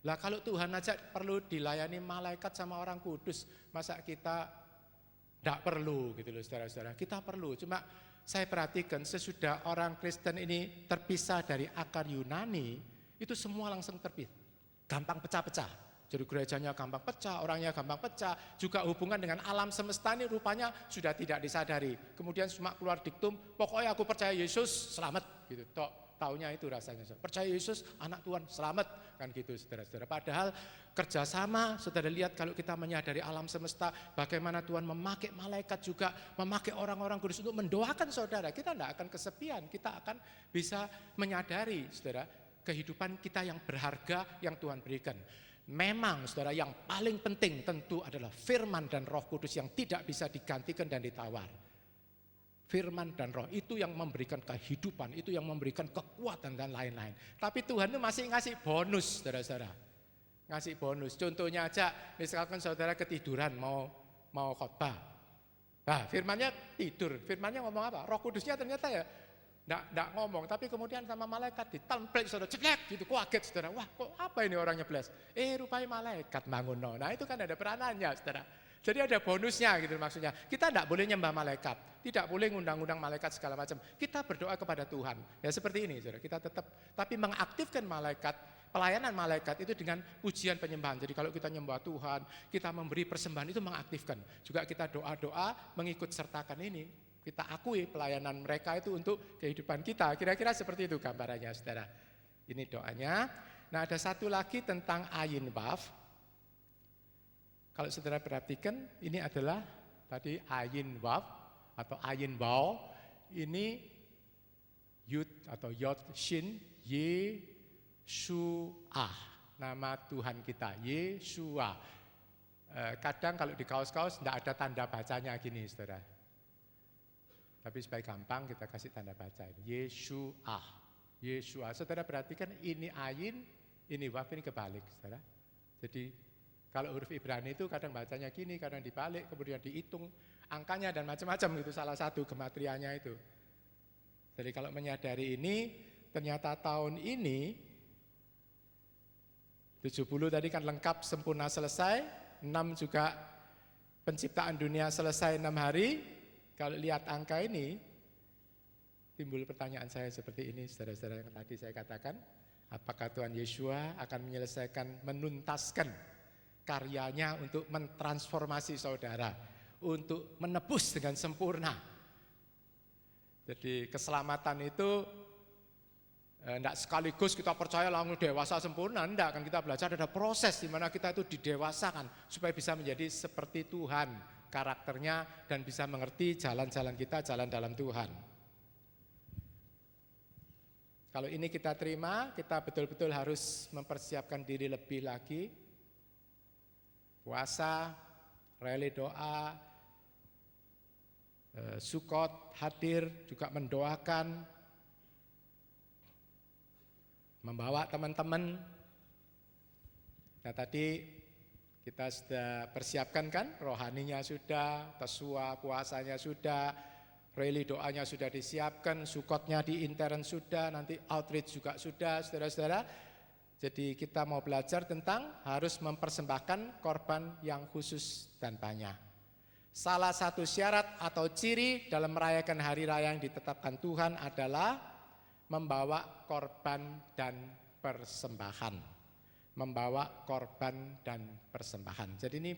Lah kalau Tuhan aja perlu dilayani malaikat sama orang kudus, masa kita tidak perlu gitu loh saudara-saudara. Kita perlu, cuma saya perhatikan sesudah orang Kristen ini terpisah dari akar Yunani, itu semua langsung terpisah, gampang pecah-pecah. Jadi gerejanya gampang pecah, orangnya gampang pecah, juga hubungan dengan alam semesta ini rupanya sudah tidak disadari. Kemudian cuma keluar diktum, pokoknya aku percaya Yesus, selamat gitu. Taunya itu rasanya, percaya Yesus, anak Tuhan, selamat, kan gitu saudara-saudara. Padahal kerjasama, saudara lihat kalau kita menyadari alam semesta, bagaimana Tuhan memakai malaikat juga, memakai orang-orang kudus untuk mendoakan saudara. Kita tidak akan kesepian, kita akan bisa menyadari saudara, kehidupan kita yang berharga yang Tuhan berikan. Memang saudara yang paling penting tentu adalah firman dan Roh Kudus yang tidak bisa digantikan dan ditawar. Firman dan roh itu yang memberikan kehidupan, itu yang memberikan kekuatan dan lain-lain. Tapi Tuhan itu masih ngasih bonus saudara-saudara. Ngasih bonus. Contohnya aja misalkan saudara ketiduran mau khotbah. Nah firmannya tidur, firmannya ngomong apa? Roh Kudusnya ternyata ya Nggak ngomong, tapi kemudian sama malaikat ditemplek saudara, ceklek gitu, kaget saudara. Wah kok apa ini orangnya bless? Rupanya malaikat bangun. Nah itu kan ada peranannya saudara. Jadi ada bonusnya gitu maksudnya. Kita tidak boleh nyembah malaikat, tidak boleh ngundang-undang malaikat segala macam. Kita berdoa kepada Tuhan. Ya seperti ini saudara, kita tetap tapi mengaktifkan malaikat, pelayanan malaikat itu dengan pujian penyembahan. Jadi kalau kita nyembah Tuhan, kita memberi persembahan itu mengaktifkan. Juga kita doa-doa mengikut sertakan ini. Kita akui pelayanan mereka itu untuk kehidupan kita. Kira-kira seperti itu gambarannya saudara. Ini doanya. Nah ada satu lagi tentang ayin waf. Kalau saudara perhatikan ini adalah tadi ayin waf atau ayin waw. Ini yud atau yod shin Yeshua. Nama Tuhan kita Yeshua. Kadang kalau di kaos-kaos tidak ada tanda bacanya gini saudara. Tapi supaya gampang kita kasih tanda baca ini. Yeshua. Yeshua. Saudara perhatikan ini ayin, ini waf, ini kebalik saudara. Jadi kalau huruf Ibrani itu kadang bacanya gini, kadang dibalik, kemudian dihitung angkanya dan macam-macam itu salah satu gematrianya itu. Jadi kalau menyadari ini, ternyata tahun ini 70 tadi kan lengkap sempurna selesai, 6 juga penciptaan dunia selesai 6 hari. Kalau lihat angka ini, timbul pertanyaan saya seperti ini, saudara-saudara yang tadi saya katakan, apakah Tuhan Yeshua akan menyelesaikan, menuntaskan karyanya untuk mentransformasi saudara, untuk menebus dengan sempurna. Jadi keselamatan itu enggak sekaligus kita percaya langsung dewasa sempurna, enggak, kan kita belajar ada proses di mana kita itu didewasakan supaya bisa menjadi seperti Tuhan. Karakternya dan bisa mengerti jalan-jalan kita, jalan dalam Tuhan. Kalau ini kita terima, kita betul-betul harus mempersiapkan diri lebih lagi. Puasa, rally doa, Sukot, hadir, juga mendoakan, membawa teman-teman. Nah tadi kita sudah persiapkan kan, rohaninya sudah, tesua puasanya sudah, rally doanya sudah disiapkan, sukotnya di intern sudah, nanti outreach juga sudah, saudara-saudara. Jadi kita mau belajar tentang harus mempersembahkan korban yang khusus dan banyak. Salah satu syarat atau ciri dalam merayakan hari raya yang ditetapkan Tuhan adalah membawa korban dan persembahan. Membawa korban dan persembahan. Jadi ini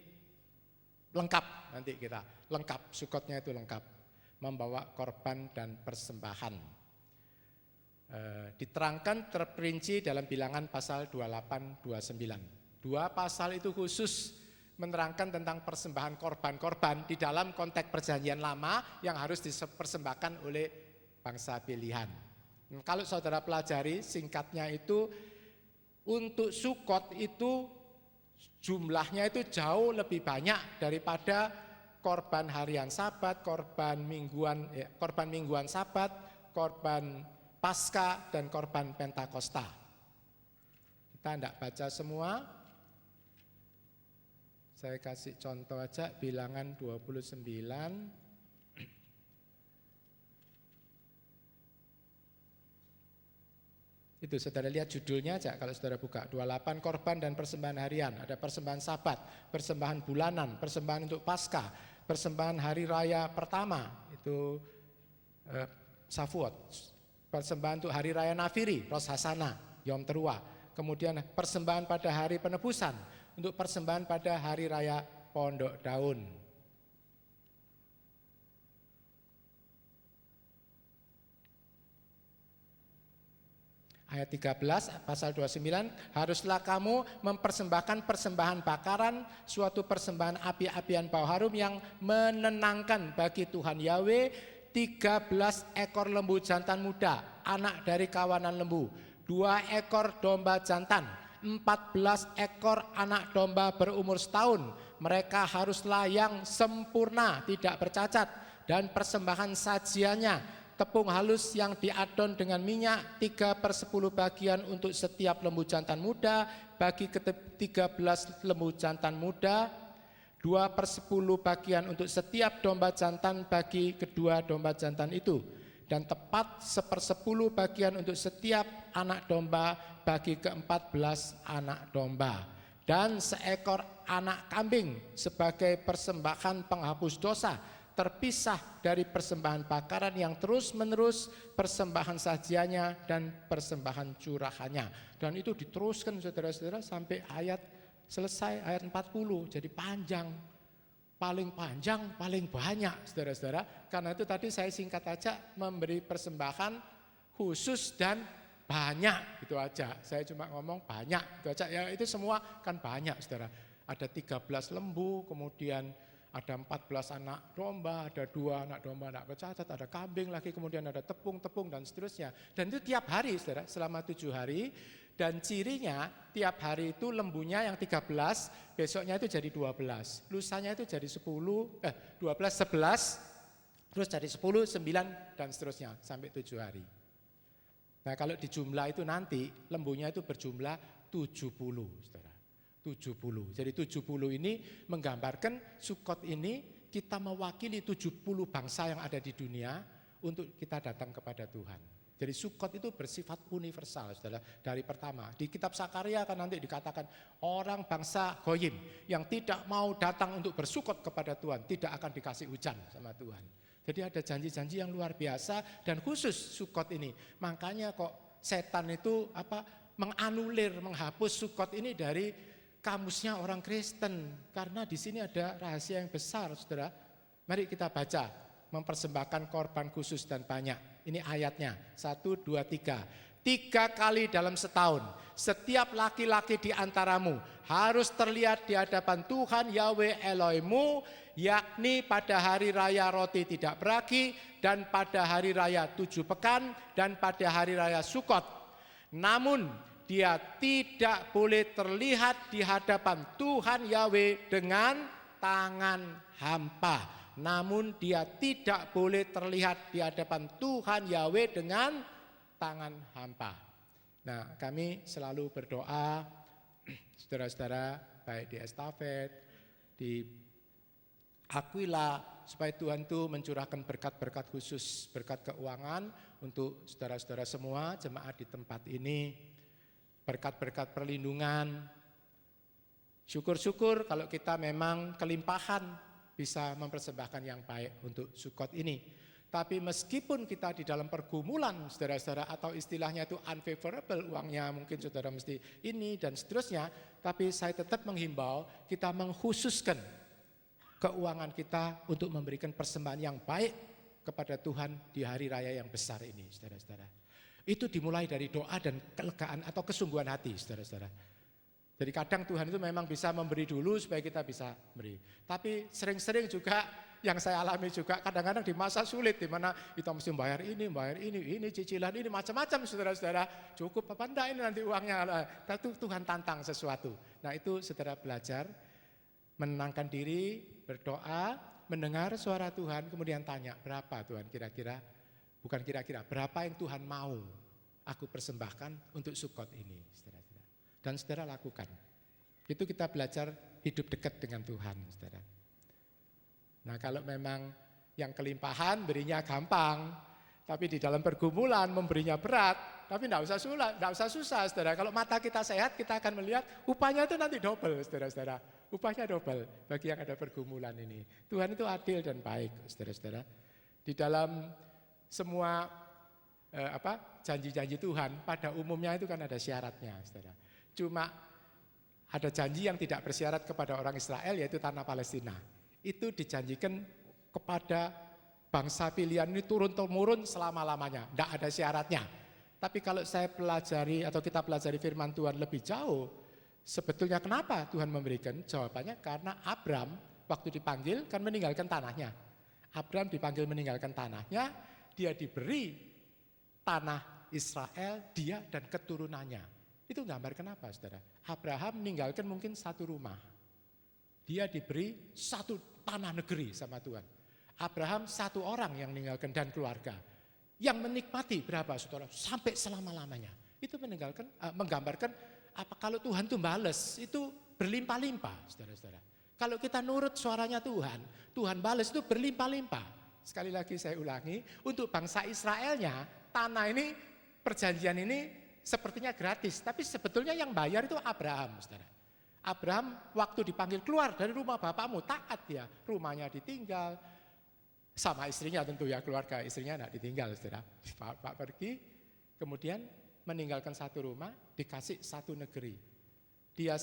lengkap nanti kita, lengkap, sukotnya itu lengkap. Membawa korban dan persembahan. Diterangkan terperinci dalam bilangan pasal 28-29. Dua pasal itu khusus menerangkan tentang persembahan korban-korban di dalam konteks perjanjian lama yang harus dipersembahkan oleh bangsa pilihan. Kalau saudara pelajari singkatnya itu, untuk Sukot itu jumlahnya itu jauh lebih banyak daripada korban harian Sabat, korban mingguan Sabat, korban Paskah dan korban Pentakosta. Kita tidak baca semua. Saya kasih contoh aja bilangan 29. Itu saudara lihat judulnya aja kalau saudara buka. 28 korban dan persembahan harian. Ada persembahan Sabat, persembahan bulanan, persembahan untuk Paskah, persembahan hari raya pertama itu Shavuot, persembahan untuk hari raya Nafiri, Rosh Hashanah, Yom Teruah. Kemudian persembahan pada hari penebusan, untuk persembahan pada hari raya Pondok Daun. Ayat 13, pasal 29, haruslah kamu mempersembahkan persembahan bakaran, suatu persembahan api-apian bau harum yang menenangkan bagi Tuhan Yahweh, 13 ekor lembu jantan muda, anak dari kawanan lembu, 2 ekor domba jantan, 14 ekor anak domba berumur setahun. Mereka haruslah yang sempurna, tidak bercacat. Dan persembahan sajiannya, tepung halus yang diadon dengan minyak, 3/10 bagian untuk setiap lembu jantan muda, bagi ke-13 lembu jantan muda, 2/10 bagian untuk setiap domba jantan bagi kedua domba jantan itu, dan tepat 1/10 bagian untuk setiap anak domba bagi ke-14 anak domba, dan seekor anak kambing sebagai persembahan penghapus dosa, terpisah dari persembahan bakaran yang terus-menerus, persembahan sajiannya dan persembahan curahannya. Dan itu diteruskan saudara-saudara sampai ayat selesai, ayat 40, jadi panjang. Paling panjang, paling banyak saudara-saudara. Karena itu tadi saya singkat aja, memberi persembahan khusus dan banyak, itu aja. Saya cuma ngomong banyak, itu aja. Ya itu semua kan banyak saudara. Ada 13 lembu, kemudian ada 14 anak domba, ada 2 anak domba anak bercacat, ada kambing lagi, kemudian ada tepung-tepung dan seterusnya. Dan itu tiap hari saudara, selama 7 hari. Dan cirinya tiap hari itu lembunya yang 13, besoknya itu jadi 12. Lusanya itu jadi 12, 11, terus jadi 10, 9, dan seterusnya sampai 7 hari. Nah kalau di jumlah itu nanti lembunya itu berjumlah 70 saudara. 70. Jadi 70 ini menggambarkan Sukot ini kita mewakili 70 bangsa yang ada di dunia untuk kita datang kepada Tuhan. Jadi Sukot itu bersifat universal saudara. Dari pertama di kitab Sakaria kan nanti dikatakan orang bangsa Goyim yang tidak mau datang untuk bersukot kepada Tuhan tidak akan dikasih hujan sama Tuhan. Jadi ada janji-janji yang luar biasa dan khusus Sukot ini. Makanya kok setan itu menganulir, menghapus Sukot ini dari kamusnya orang Kristen. Karena di sini ada rahasia yang besar saudara. Mari kita baca, mempersembahkan korban khusus dan banyak. Ini ayatnya, 1, 2, 3. 3 kali dalam setahun, setiap laki-laki di antaramu harus terlihat di hadapan Tuhan Yahweh Elohimmu, yakni pada hari raya roti tidak beragi, dan pada hari raya 7 pekan, dan pada hari raya Sukot. Namun dia tidak boleh terlihat di hadapan Tuhan Yahweh dengan tangan hampa. Namun dia tidak boleh terlihat di hadapan Tuhan Yahweh dengan tangan hampa. Nah, kami selalu berdoa, saudara-saudara, baik di Estafet, di Aquila, supaya Tuhan itu mencurahkan berkat-berkat khusus, berkat keuangan untuk saudara-saudara semua, jemaat di tempat ini, berkat-berkat perlindungan. Syukur-syukur kalau kita memang kelimpahan, bisa mempersembahkan yang baik untuk Sukot ini. Tapi meskipun kita di dalam pergumulan saudara-saudara, atau istilahnya itu unfavorable, uangnya mungkin saudara mesti ini dan seterusnya, tapi saya tetap menghimbau kita mengkhususkan keuangan kita untuk memberikan persembahan yang baik kepada Tuhan di hari raya yang besar ini saudara-saudara. Itu dimulai dari doa dan kelegaan atau kesungguhan hati saudara-saudara. Jadi kadang Tuhan itu memang bisa memberi dulu supaya kita bisa beri. Tapi sering-sering juga yang saya alami juga kadang-kadang di masa sulit di mana kita mesti bayar ini, cicilan ini, macam-macam saudara-saudara. Cukup apa enggak ini nanti uangnya? Tentu Tuhan tantang sesuatu. Nah itu saudara belajar menenangkan diri, berdoa, mendengar suara Tuhan, kemudian tanya berapa Tuhan kira-kira, bukan kira-kira, berapa yang Tuhan mau aku persembahkan untuk Sukot ini, saudara. Dan saudara lakukan. Itu kita belajar hidup dekat dengan Tuhan, saudara. Nah kalau memang yang kelimpahan berinya gampang, tapi di dalam pergumulan memberinya berat, tapi tidak usah susah, saudara. Kalau mata kita sehat, kita akan melihat upahnya itu nanti double, saudara-saudara. Upahnya double bagi yang ada pergumulan ini. Tuhan itu adil dan baik, saudara-saudara. Di dalam semua janji-janji Tuhan, pada umumnya itu kan ada syaratnya, saudara. Cuma ada janji yang tidak bersyarat kepada orang Israel, yaitu tanah Palestina. Itu dijanjikan kepada bangsa pilihan ini turun-temurun selama-lamanya, tidak ada syaratnya. Tapi kalau saya pelajari atau kita pelajari firman Tuhan lebih jauh, sebetulnya kenapa Tuhan memberikan? Jawabannya karena Abram waktu dipanggil kan meninggalkan tanahnya. Abram dipanggil meninggalkan tanahnya, dia diberi tanah Israel, dia dan keturunannya. Itu gambar kenapa saudara? Abraham meninggalkan mungkin satu rumah. Dia diberi satu tanah negeri sama Tuhan. Abraham satu orang yang meninggalkan dan keluarga. Yang menikmati berapa saudara? Sampai selama-lamanya. Itu menggambarkan apa kalau Tuhan itu bales, itu berlimpah-limpah saudara-saudara. Kalau kita nurut suaranya Tuhan, Tuhan bales itu berlimpah-limpah. Sekali lagi saya ulangi, untuk bangsa Israelnya, tanah ini, perjanjian ini sepertinya gratis. Tapi sebetulnya yang bayar itu Abraham saudara. Abraham waktu dipanggil keluar dari rumah bapakmu, taat dia. Rumahnya ditinggal, sama istrinya tentu ya, keluarga istrinya tidak ditinggal saudara. Pak pergi, kemudian meninggalkan satu rumah, dikasih satu negeri. Dia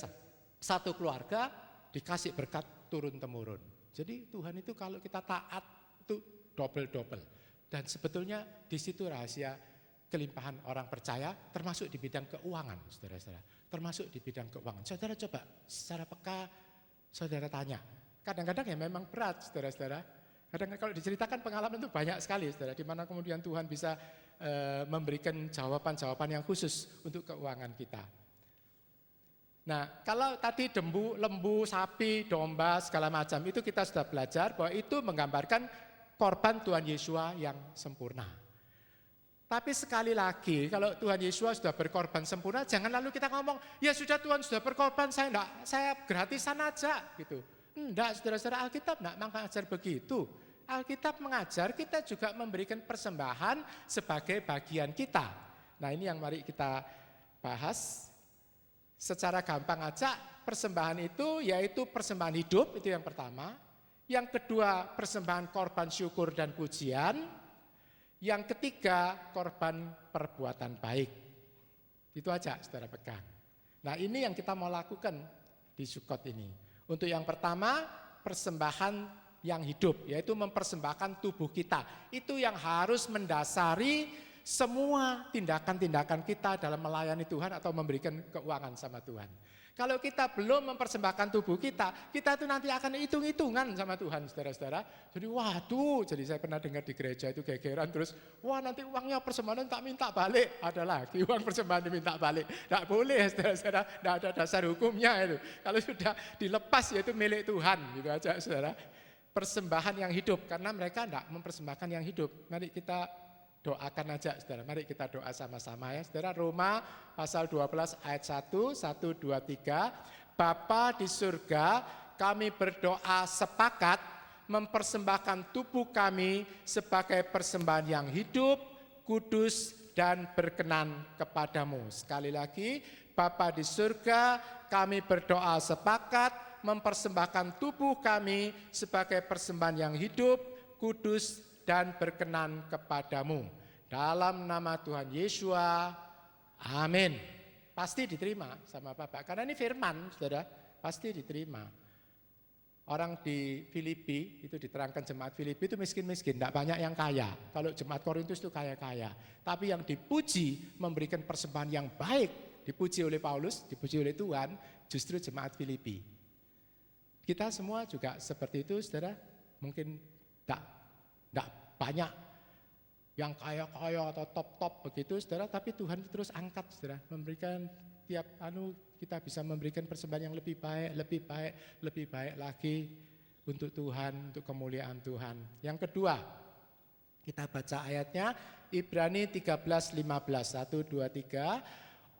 satu keluarga, dikasih berkat turun-temurun. Jadi Tuhan itu kalau kita taat, itu double-double. Dan sebetulnya di situ rahasia kelimpahan orang percaya, termasuk di bidang keuangan, saudara-saudara. Termasuk di bidang keuangan. Saudara coba secara peka, saudara tanya. Kadang-kadang ya memang berat, saudara-saudara. Kadang-kadang kalau diceritakan pengalaman itu banyak sekali, saudara. Di mana kemudian Tuhan bisa memberikan jawaban-jawaban yang khusus untuk keuangan kita. Nah, kalau tadi lembu, sapi, domba, segala macam, itu kita sudah belajar bahwa itu menggambarkan korban Tuhan Yesus yang sempurna. Tapi sekali lagi, kalau Tuhan Yesus sudah berkorban sempurna, jangan lalu kita ngomong, ya sudah Tuhan sudah berkorban, saya gratisan aja gitu. Enggak, saudara-saudara, Alkitab enggak mengajar begitu. Alkitab mengajar kita juga memberikan persembahan sebagai bagian kita. Nah, ini yang mari kita bahas. Secara gampang aja, persembahan itu yaitu persembahan hidup, itu yang pertama. Yang kedua, persembahan korban syukur dan pujian. Yang ketiga, korban perbuatan baik. Itu aja, saudara pegang. Nah, ini yang kita mau lakukan di Sukot ini. Untuk yang pertama, persembahan yang hidup, yaitu mempersembahkan tubuh kita. Itu yang harus mendasari semua tindakan-tindakan kita dalam melayani Tuhan atau memberikan keuangan sama Tuhan. Kalau kita belum mempersembahkan tubuh kita, kita itu nanti akan hitung-hitungan sama Tuhan, saudara-saudara. Jadi waduh, jadi saya pernah dengar di gereja itu gegeran terus, wah nanti uangnya persembahan tak minta balik. Ada lagi uang persembahan diminta balik. Tidak boleh, saudara-saudara, tidak ada dasar hukumnya itu. Kalau sudah dilepas yaitu milik Tuhan, gitu aja, saudara. Persembahan yang hidup, karena mereka tidak mempersembahkan yang hidup. Mari kita doakan aja, saudara. Mari kita doa sama-sama ya, saudara. Roma pasal 12 ayat 1, 1, 2, 3. Bapa di surga, kami berdoa sepakat mempersembahkan tubuh kami sebagai persembahan yang hidup, kudus, dan berkenan kepadamu. Sekali lagi, Bapa di surga, kami berdoa sepakat mempersembahkan tubuh kami sebagai persembahan yang hidup, kudus, dan berkenan kepadamu. Dalam nama Tuhan Yesus, amin. Pasti diterima sama Bapak, karena ini firman, saudara, pasti diterima. Orang di Filipi, itu diterangkan jemaat Filipi itu miskin-miskin, tidak banyak yang kaya. Kalau jemaat Korintus itu kaya-kaya. Tapi yang dipuji, memberikan persembahan yang baik, dipuji oleh Paulus, dipuji oleh Tuhan, justru jemaat Filipi. Kita semua juga seperti itu, saudara. Mungkin tidak banyak yang kaya-kaya atau top-top begitu, saudara. Tapi Tuhan terus angkat, saudara. Memberikan tiap kita bisa memberikan persembahan yang lebih baik lagi untuk Tuhan, untuk kemuliaan Tuhan. Yang kedua, kita baca ayatnya, Ibrani 13:15, 1, 2, 3.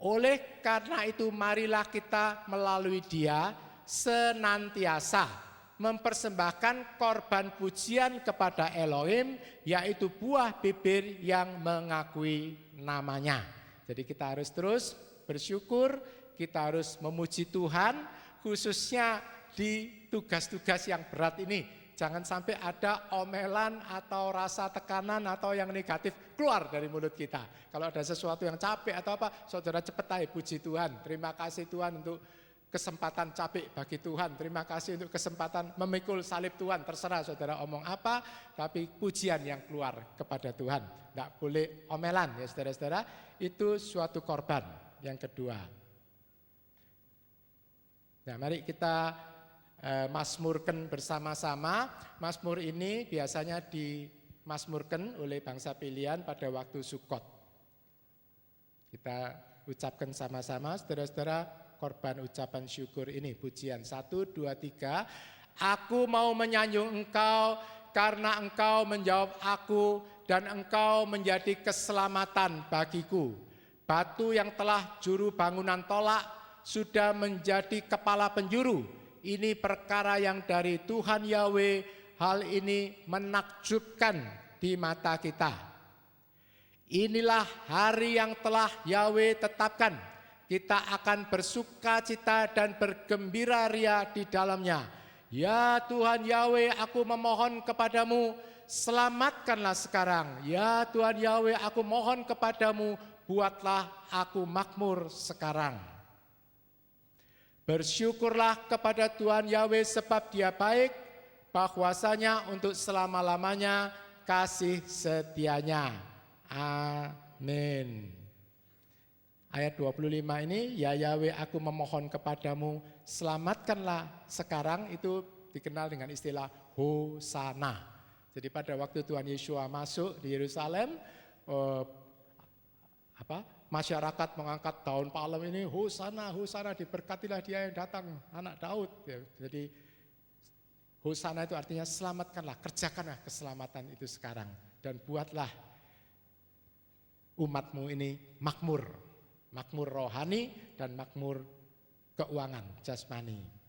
Oleh karena itu marilah kita melalui Dia senantiasa mempersembahkan korban pujian kepada Elohim, yaitu buah bibir yang mengakui namanya. Jadi kita harus terus bersyukur, kita harus memuji Tuhan, khususnya di tugas-tugas yang berat ini. Jangan sampai ada omelan atau rasa tekanan atau yang negatif keluar dari mulut kita. Kalau ada sesuatu yang capek atau apa, saudara cepat aja puji Tuhan. Terima kasih Tuhan untuk kesempatan capek bagi Tuhan, terima kasih untuk kesempatan memikul salib Tuhan. Terserah saudara omong apa, tapi pujian yang keluar kepada Tuhan. Tidak boleh omelan ya saudara-saudara, itu suatu korban. Yang kedua, nah mari kita mazmurkan bersama-sama. Mazmur ini biasanya dimazmurkan oleh bangsa pilihan pada waktu Sukot. Kita ucapkan sama-sama, saudara-saudara. korban ucapan syukur ini. Pujian 1, 2, 3. Aku mau menyanjung Engkau karena Engkau menjawab aku dan Engkau menjadi keselamatan bagiku. Batu yang telah juru bangunan tolak sudah menjadi kepala penjuru. Ini perkara yang dari Tuhan Yahweh, hal ini menakjubkan di mata kita. Inilah hari yang telah Yahweh tetapkan. Kita akan bersuka cita dan bergembira ria di dalamnya. Ya Tuhan Yahweh, aku memohon kepadamu, selamatkanlah sekarang. Ya Tuhan Yahweh, aku mohon kepadamu, buatlah aku makmur sekarang. Bersyukurlah kepada Tuhan Yahweh sebab Dia baik, bahwasanya untuk selama-lamanya kasih setianya. Amin. Ayat 25 ini, ya Yahweh aku memohon kepadamu, selamatkanlah sekarang, itu dikenal dengan istilah Hosana. Jadi pada waktu Tuhan Yesus masuk di Yerusalem, masyarakat mengangkat daun palem ini, Hosana, Hosana, diberkatilah dia yang datang, anak Daud. Jadi Hosana itu artinya selamatkanlah, kerjakanlah keselamatan itu sekarang. Dan buatlah umatmu ini makmur, makmur rohani dan makmur keuangan, jasmani.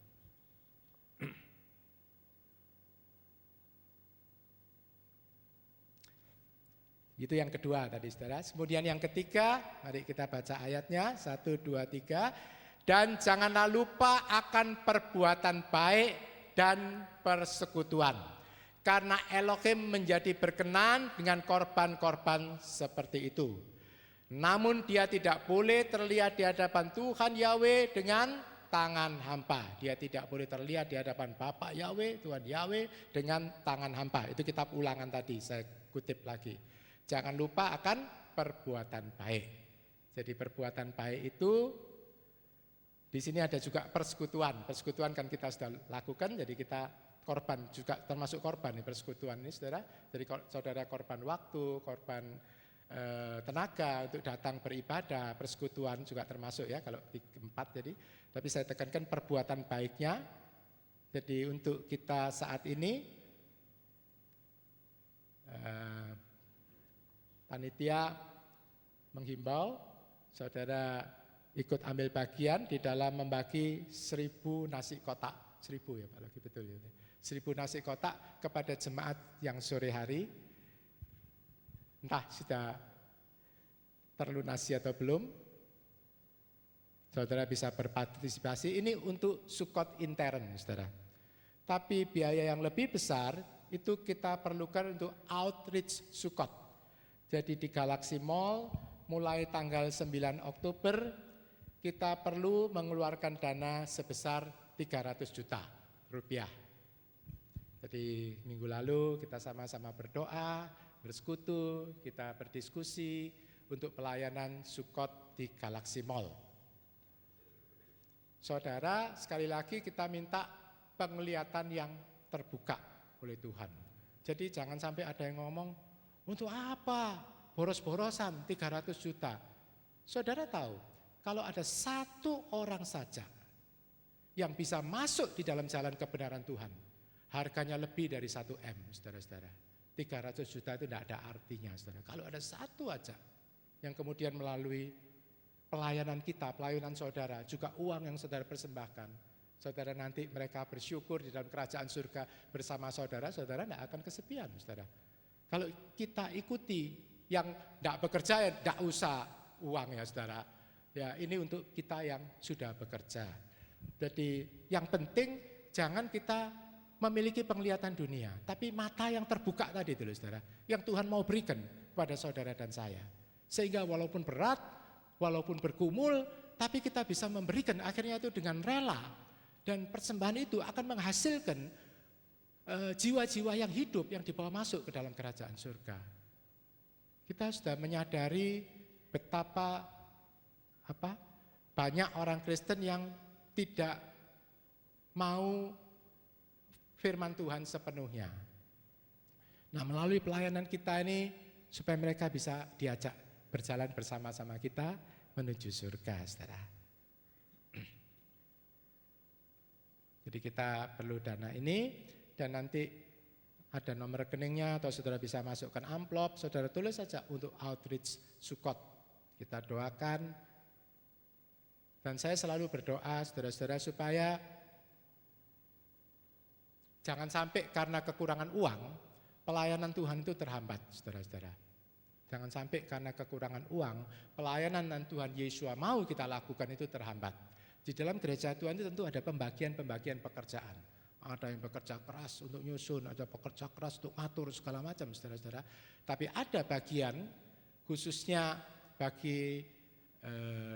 Itu yang kedua tadi saudara. Kemudian yang ketiga, mari kita baca ayatnya, 1, 2, 3. Dan janganlah lupa akan perbuatan baik dan persekutuan. Karena Elohim menjadi berkenan dengan korban-korban seperti itu. Namun dia tidak boleh terlihat di hadapan Tuhan Yahweh dengan tangan hampa. Dia tidak boleh terlihat di hadapan Bapa Yahweh, Tuhan Yahweh dengan tangan hampa. Itu kitab Ulangan tadi, saya kutip lagi. Jangan lupa akan perbuatan baik. Jadi perbuatan baik itu, di sini ada juga persekutuan. Persekutuan kan kita sudah lakukan, jadi kita korban juga termasuk korban nih, persekutuan ini saudara. Jadi saudara korban waktu, korban tenaga untuk datang beribadah, persekutuan juga termasuk ya kalau di 4 jadi. Tapi saya tekankan perbuatan baiknya. Jadi untuk kita saat ini panitia menghimbau saudara ikut ambil bagian di dalam membagi 1000 nasi kotak. 1000 ya Pak Logi, betul ya. 1000 nasi kotak kepada jemaat yang sore hari. Entah sudah terlunasi atau belum, saudara bisa berpartisipasi. Ini untuk sukot intern, saudara. Tapi biaya yang lebih besar itu kita perlukan untuk outreach sukot. Jadi di Galaxy Mall mulai tanggal 9 Oktober kita perlu mengeluarkan dana sebesar 300 juta rupiah. Jadi minggu lalu kita sama-sama berdoa, bersekutu, kita berdiskusi untuk pelayanan sukot di Galaxy Mall. Saudara, sekali lagi kita minta penglihatan yang terbuka oleh Tuhan. Jadi jangan sampai ada yang ngomong, untuk apa boros-borosan 300 juta. Saudara tahu, kalau ada satu orang saja yang bisa masuk di dalam jalan kebenaran Tuhan, harganya lebih dari 1 M, saudara-saudara. 300 juta itu tidak ada artinya, saudara. Kalau ada satu aja yang kemudian melalui pelayanan kita, pelayanan saudara, juga uang yang saudara persembahkan, saudara nanti mereka bersyukur di dalam kerajaan surga bersama saudara, saudara tidak akan kesepian, saudara. Kalau kita ikuti yang tidak bekerja, ya tidak usah uang ya saudara. Ya ini untuk kita yang sudah bekerja. Jadi yang penting jangan kita memiliki penglihatan dunia, tapi mata yang terbuka tadi dulu saudara, yang Tuhan mau berikan kepada saudara dan saya. Sehingga walaupun berat, walaupun bergumul, tapi kita bisa memberikan akhirnya itu dengan rela. Dan persembahan itu akan menghasilkan jiwa-jiwa yang hidup yang dibawa masuk ke dalam kerajaan surga. Kita sudah menyadari betapa banyak orang Kristen yang tidak mau firman Tuhan sepenuhnya. Nah, melalui pelayanan kita ini supaya mereka bisa diajak berjalan bersama-sama kita menuju surga, saudara. Jadi kita perlu dana ini, dan nanti ada nomor rekeningnya atau saudara bisa masukkan amplop, saudara tulis saja untuk outreach Sukot. Kita doakan, dan saya selalu berdoa saudara-saudara supaya jangan sampai karena kekurangan uang, pelayanan Tuhan itu terhambat, saudara-saudara. Jangan sampai karena kekurangan uang, pelayanan yang Tuhan Yesus mau kita lakukan itu terhambat. Di dalam gereja Tuhan itu tentu ada pembagian-pembagian pekerjaan. Ada yang bekerja keras untuk nyusun, ada bekerja keras untuk ngatur segala macam, saudara-saudara. Tapi ada bagian khususnya bagi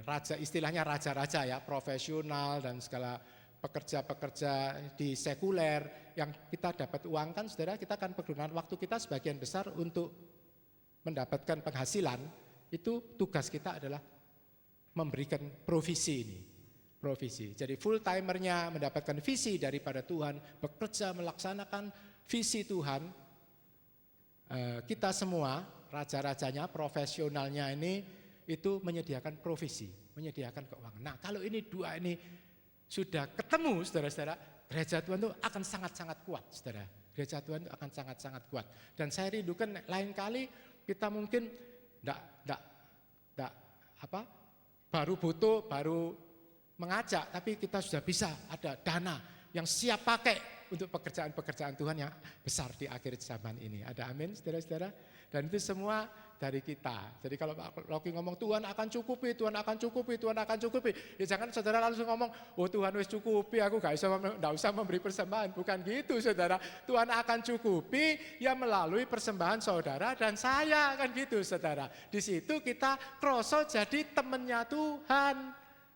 raja, istilahnya raja-raja ya, profesional dan segala pekerja-pekerja di sekuler yang kita dapat uang kan, saudara, kita akan pergunakan waktu kita sebagian besar untuk mendapatkan penghasilan. Itu tugas kita adalah memberikan provisi ini. Provisi. Jadi full timernya mendapatkan visi daripada Tuhan, bekerja melaksanakan visi Tuhan. Kita semua, raja-rajanya, profesionalnya ini itu menyediakan provisi, menyediakan keuangan. Nah, kalau ini dua ini sudah ketemu, saudara-saudara, gereja Tuhan itu akan sangat-sangat kuat, saudara. Gereja Tuhan itu akan sangat-sangat kuat. Dan saya rindukan lain kali kita mungkin baru butuh, baru mengajak, tapi kita sudah bisa ada dana yang siap pakai untuk pekerjaan-pekerjaan Tuhan yang besar di akhir zaman ini. Ada amin, saudara-saudara? Dan itu semua dari kita. Jadi kalau Pak Loki ngomong Tuhan akan cukupi, Tuhan akan cukupi, Tuhan akan cukupi, ya jangan saudara langsung ngomong, oh Tuhan wis cukupi, aku gak usah memberi persembahan. Bukan gitu, saudara. Tuhan akan cukupi ya melalui persembahan saudara dan saya, kan gitu, saudara. Di situ kita kroso jadi temannya Tuhan.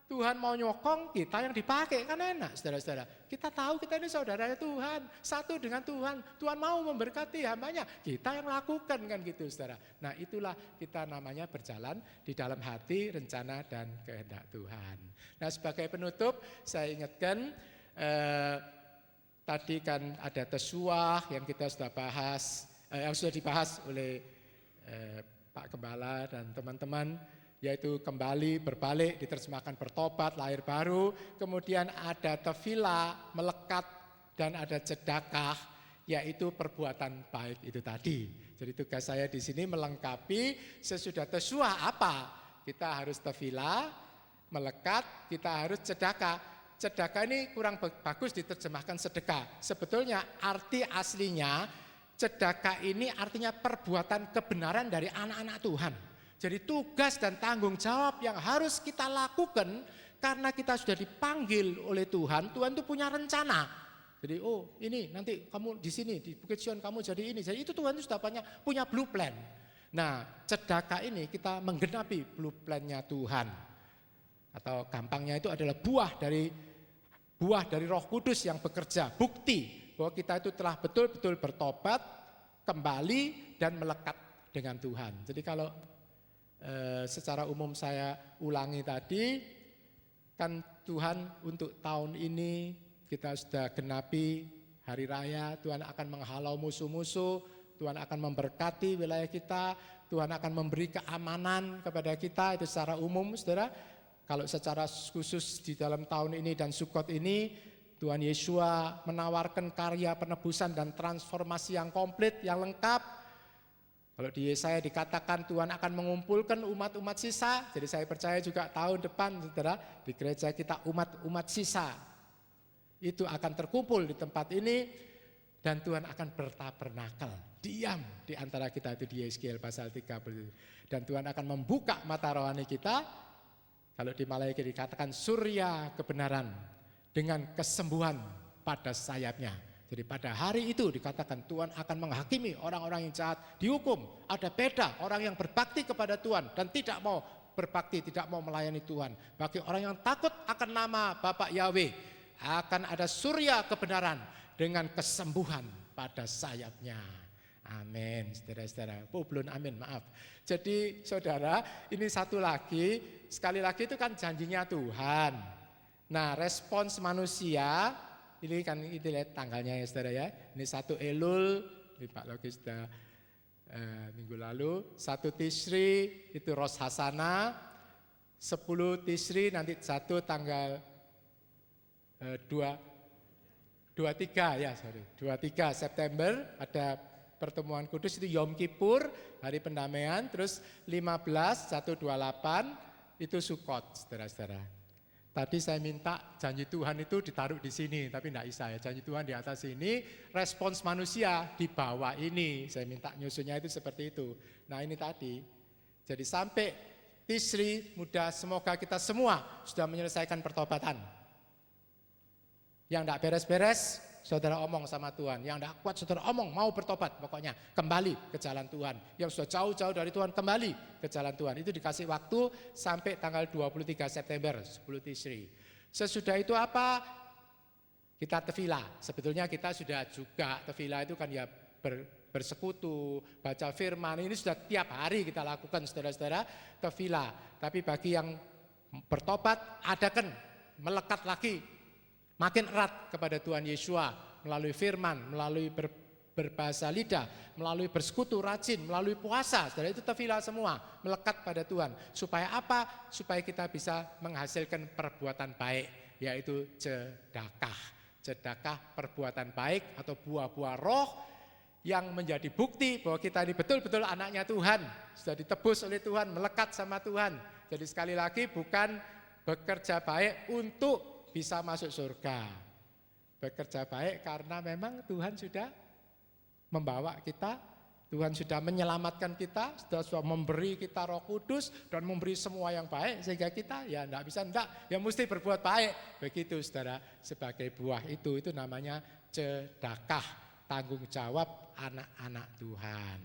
Tuhan mau nyokong, kita yang dipakai, kan enak, saudara-saudara. Kita tahu kita ini saudaranya Tuhan, satu dengan Tuhan. Tuhan mau memberkati hambanya, kita yang lakukan, kan gitu, saudara. Nah, itulah kita namanya berjalan di dalam hati, rencana, dan kehendak Tuhan. Nah, sebagai penutup, saya ingatkan, tadi kan ada tesuah yang kita sudah bahas, yang sudah dibahas oleh Pak Gembala dan teman-teman, yaitu kembali, berbalik, diterjemahkan bertobat, lahir baru. Kemudian ada tefila, melekat, dan ada sedekah, yaitu perbuatan baik itu tadi. Jadi tugas saya di sini melengkapi sesudah tesuah apa? Kita harus tefila, melekat, kita harus sedekah. Sedekah ini kurang bagus diterjemahkan sedekah. Sebetulnya arti aslinya sedekah ini artinya perbuatan kebenaran dari anak-anak Tuhan. Jadi tugas dan tanggung jawab yang harus kita lakukan karena kita sudah dipanggil oleh Tuhan. Tuhan itu punya rencana. Jadi oh ini nanti kamu di sini di Bukit Sion kamu jadi ini. Jadi itu Tuhan itu sudah punya blue plan. Nah, sedekah ini kita menggenapi blue plan-nya Tuhan. Atau gampangnya itu adalah buah dari Roh Kudus yang bekerja. Bukti bahwa kita itu telah betul-betul bertobat, kembali dan melekat dengan Tuhan. Jadi kalau secara umum saya ulangi tadi, kan Tuhan untuk tahun ini kita sudah genapi hari raya, Tuhan akan menghalau musuh-musuh, Tuhan akan memberkati wilayah kita, Tuhan akan memberi keamanan kepada kita, itu secara umum, saudara. Kalau secara khusus di dalam tahun ini dan Sukot ini, Tuhan Yesus menawarkan karya penebusan dan transformasi yang komplit, yang lengkap. Kalau di Yesaya dikatakan Tuhan akan mengumpulkan umat-umat sisa, jadi saya percaya juga tahun depan, saudara, di gereja kita umat-umat sisa itu akan terkumpul di tempat ini, dan Tuhan akan bertabernakel, diam di antara kita, itu di Yeskiel pasal 30. Dan Tuhan akan membuka mata rohani kita, kalau di Malaiki dikatakan surya kebenaran dengan kesembuhan pada sayapnya. Jadi pada hari itu dikatakan Tuhan akan menghakimi orang-orang yang jahat, dihukum. Ada beda orang yang berbakti kepada Tuhan dan tidak mau berbakti, tidak mau melayani Tuhan. Bagi orang yang takut akan nama Bapak Yahweh, akan ada surya kebenaran dengan kesembuhan pada sayapnya. Amin, saudara-saudara. Oh, belum amin, maaf. Jadi saudara, ini satu lagi, sekali lagi itu kan janjinya Tuhan. Nah, respons manusia, ini kan itu lihat tanggalnya ya saudara ya. Ini 1 Elul, ini Pak Loki sudah minggu lalu. 1 Tishri itu Rosh Hashanah. 10 Tishri nanti 1 tanggal 2 23 September ada pertemuan kudus, itu Yom Kippur, hari pendamaian, terus 15, 128 itu Sukot, saudara-saudara. Tadi saya minta janji Tuhan itu ditaruh di sini, tapi enggak bisa ya, janji Tuhan di atas ini, respons manusia di bawah ini, saya minta nyusunnya itu seperti itu. Nah ini tadi, jadi sampai Tishri mudah, semoga kita semua sudah menyelesaikan pertobatan. Yang enggak beres-beres, saudara omong sama Tuhan. Yang enggak kuat, saudara omong mau bertobat. Pokoknya kembali ke jalan Tuhan. Yang sudah jauh-jauh dari Tuhan, kembali ke jalan Tuhan. Itu dikasih waktu sampai tanggal 23 September, 10 Tishri. Sesudah itu apa? Kita tefilah. Sebetulnya kita sudah juga, tefilah itu kan ya bersekutu, baca firman. Ini sudah tiap hari kita lakukan, saudara-saudara, tefilah. Tapi bagi yang bertobat, adakan, melekat lagi, makin erat kepada Tuhan Yesus melalui firman, melalui berbahasa lidah, melalui bersekutu rajin, melalui puasa. Saudara, itu tefilah semua, melekat pada Tuhan. Supaya apa? Supaya kita bisa menghasilkan perbuatan baik, yaitu sedekah. Sedekah perbuatan baik atau buah-buah roh yang menjadi bukti bahwa kita ini betul-betul anaknya Tuhan, sudah ditebus oleh Tuhan, melekat sama Tuhan. Jadi sekali lagi bukan bekerja baik untuk bisa masuk surga. Bekerja baik karena memang Tuhan sudah membawa kita, Tuhan sudah menyelamatkan kita, sudah memberi kita Roh Kudus dan memberi semua yang baik, sehingga kita ya enggak bisa ya mesti berbuat baik. Begitu saudara, sebagai buah itu namanya sedekah, tanggung jawab anak-anak Tuhan.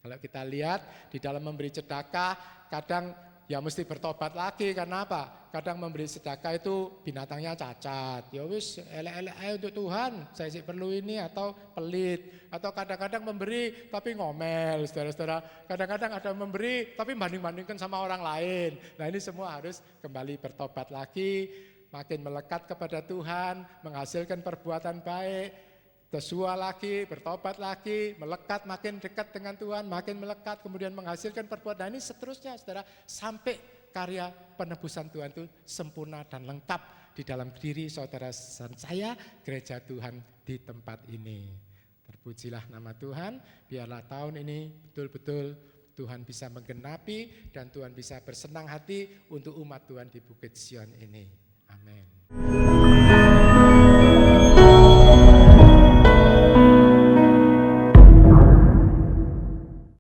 Kalau kita lihat di dalam memberi sedekah, kadang ya mesti bertobat lagi, karena apa? Kadang memberi sedekah itu binatangnya cacat. Ya wis elek-elek aja untuk Tuhan, saya sih perlu ini, atau pelit. Atau kadang-kadang memberi tapi ngomel, saudara-saudara. Kadang-kadang ada memberi tapi banding-bandingkan sama orang lain. Nah ini semua harus kembali bertobat lagi, makin melekat kepada Tuhan, menghasilkan perbuatan baik. Tersua lagi, bertobat lagi, melekat, makin dekat dengan Tuhan, makin melekat, kemudian menghasilkan perbuatan. Ini seterusnya, saudara, sampai karya penebusan Tuhan itu sempurna dan lengkap di dalam diri saudara dan saya, gereja Tuhan di tempat ini. Terpujilah nama Tuhan, biarlah tahun ini betul-betul Tuhan bisa menggenapi dan Tuhan bisa bersenang hati untuk umat Tuhan di Bukit Sion ini. Amin.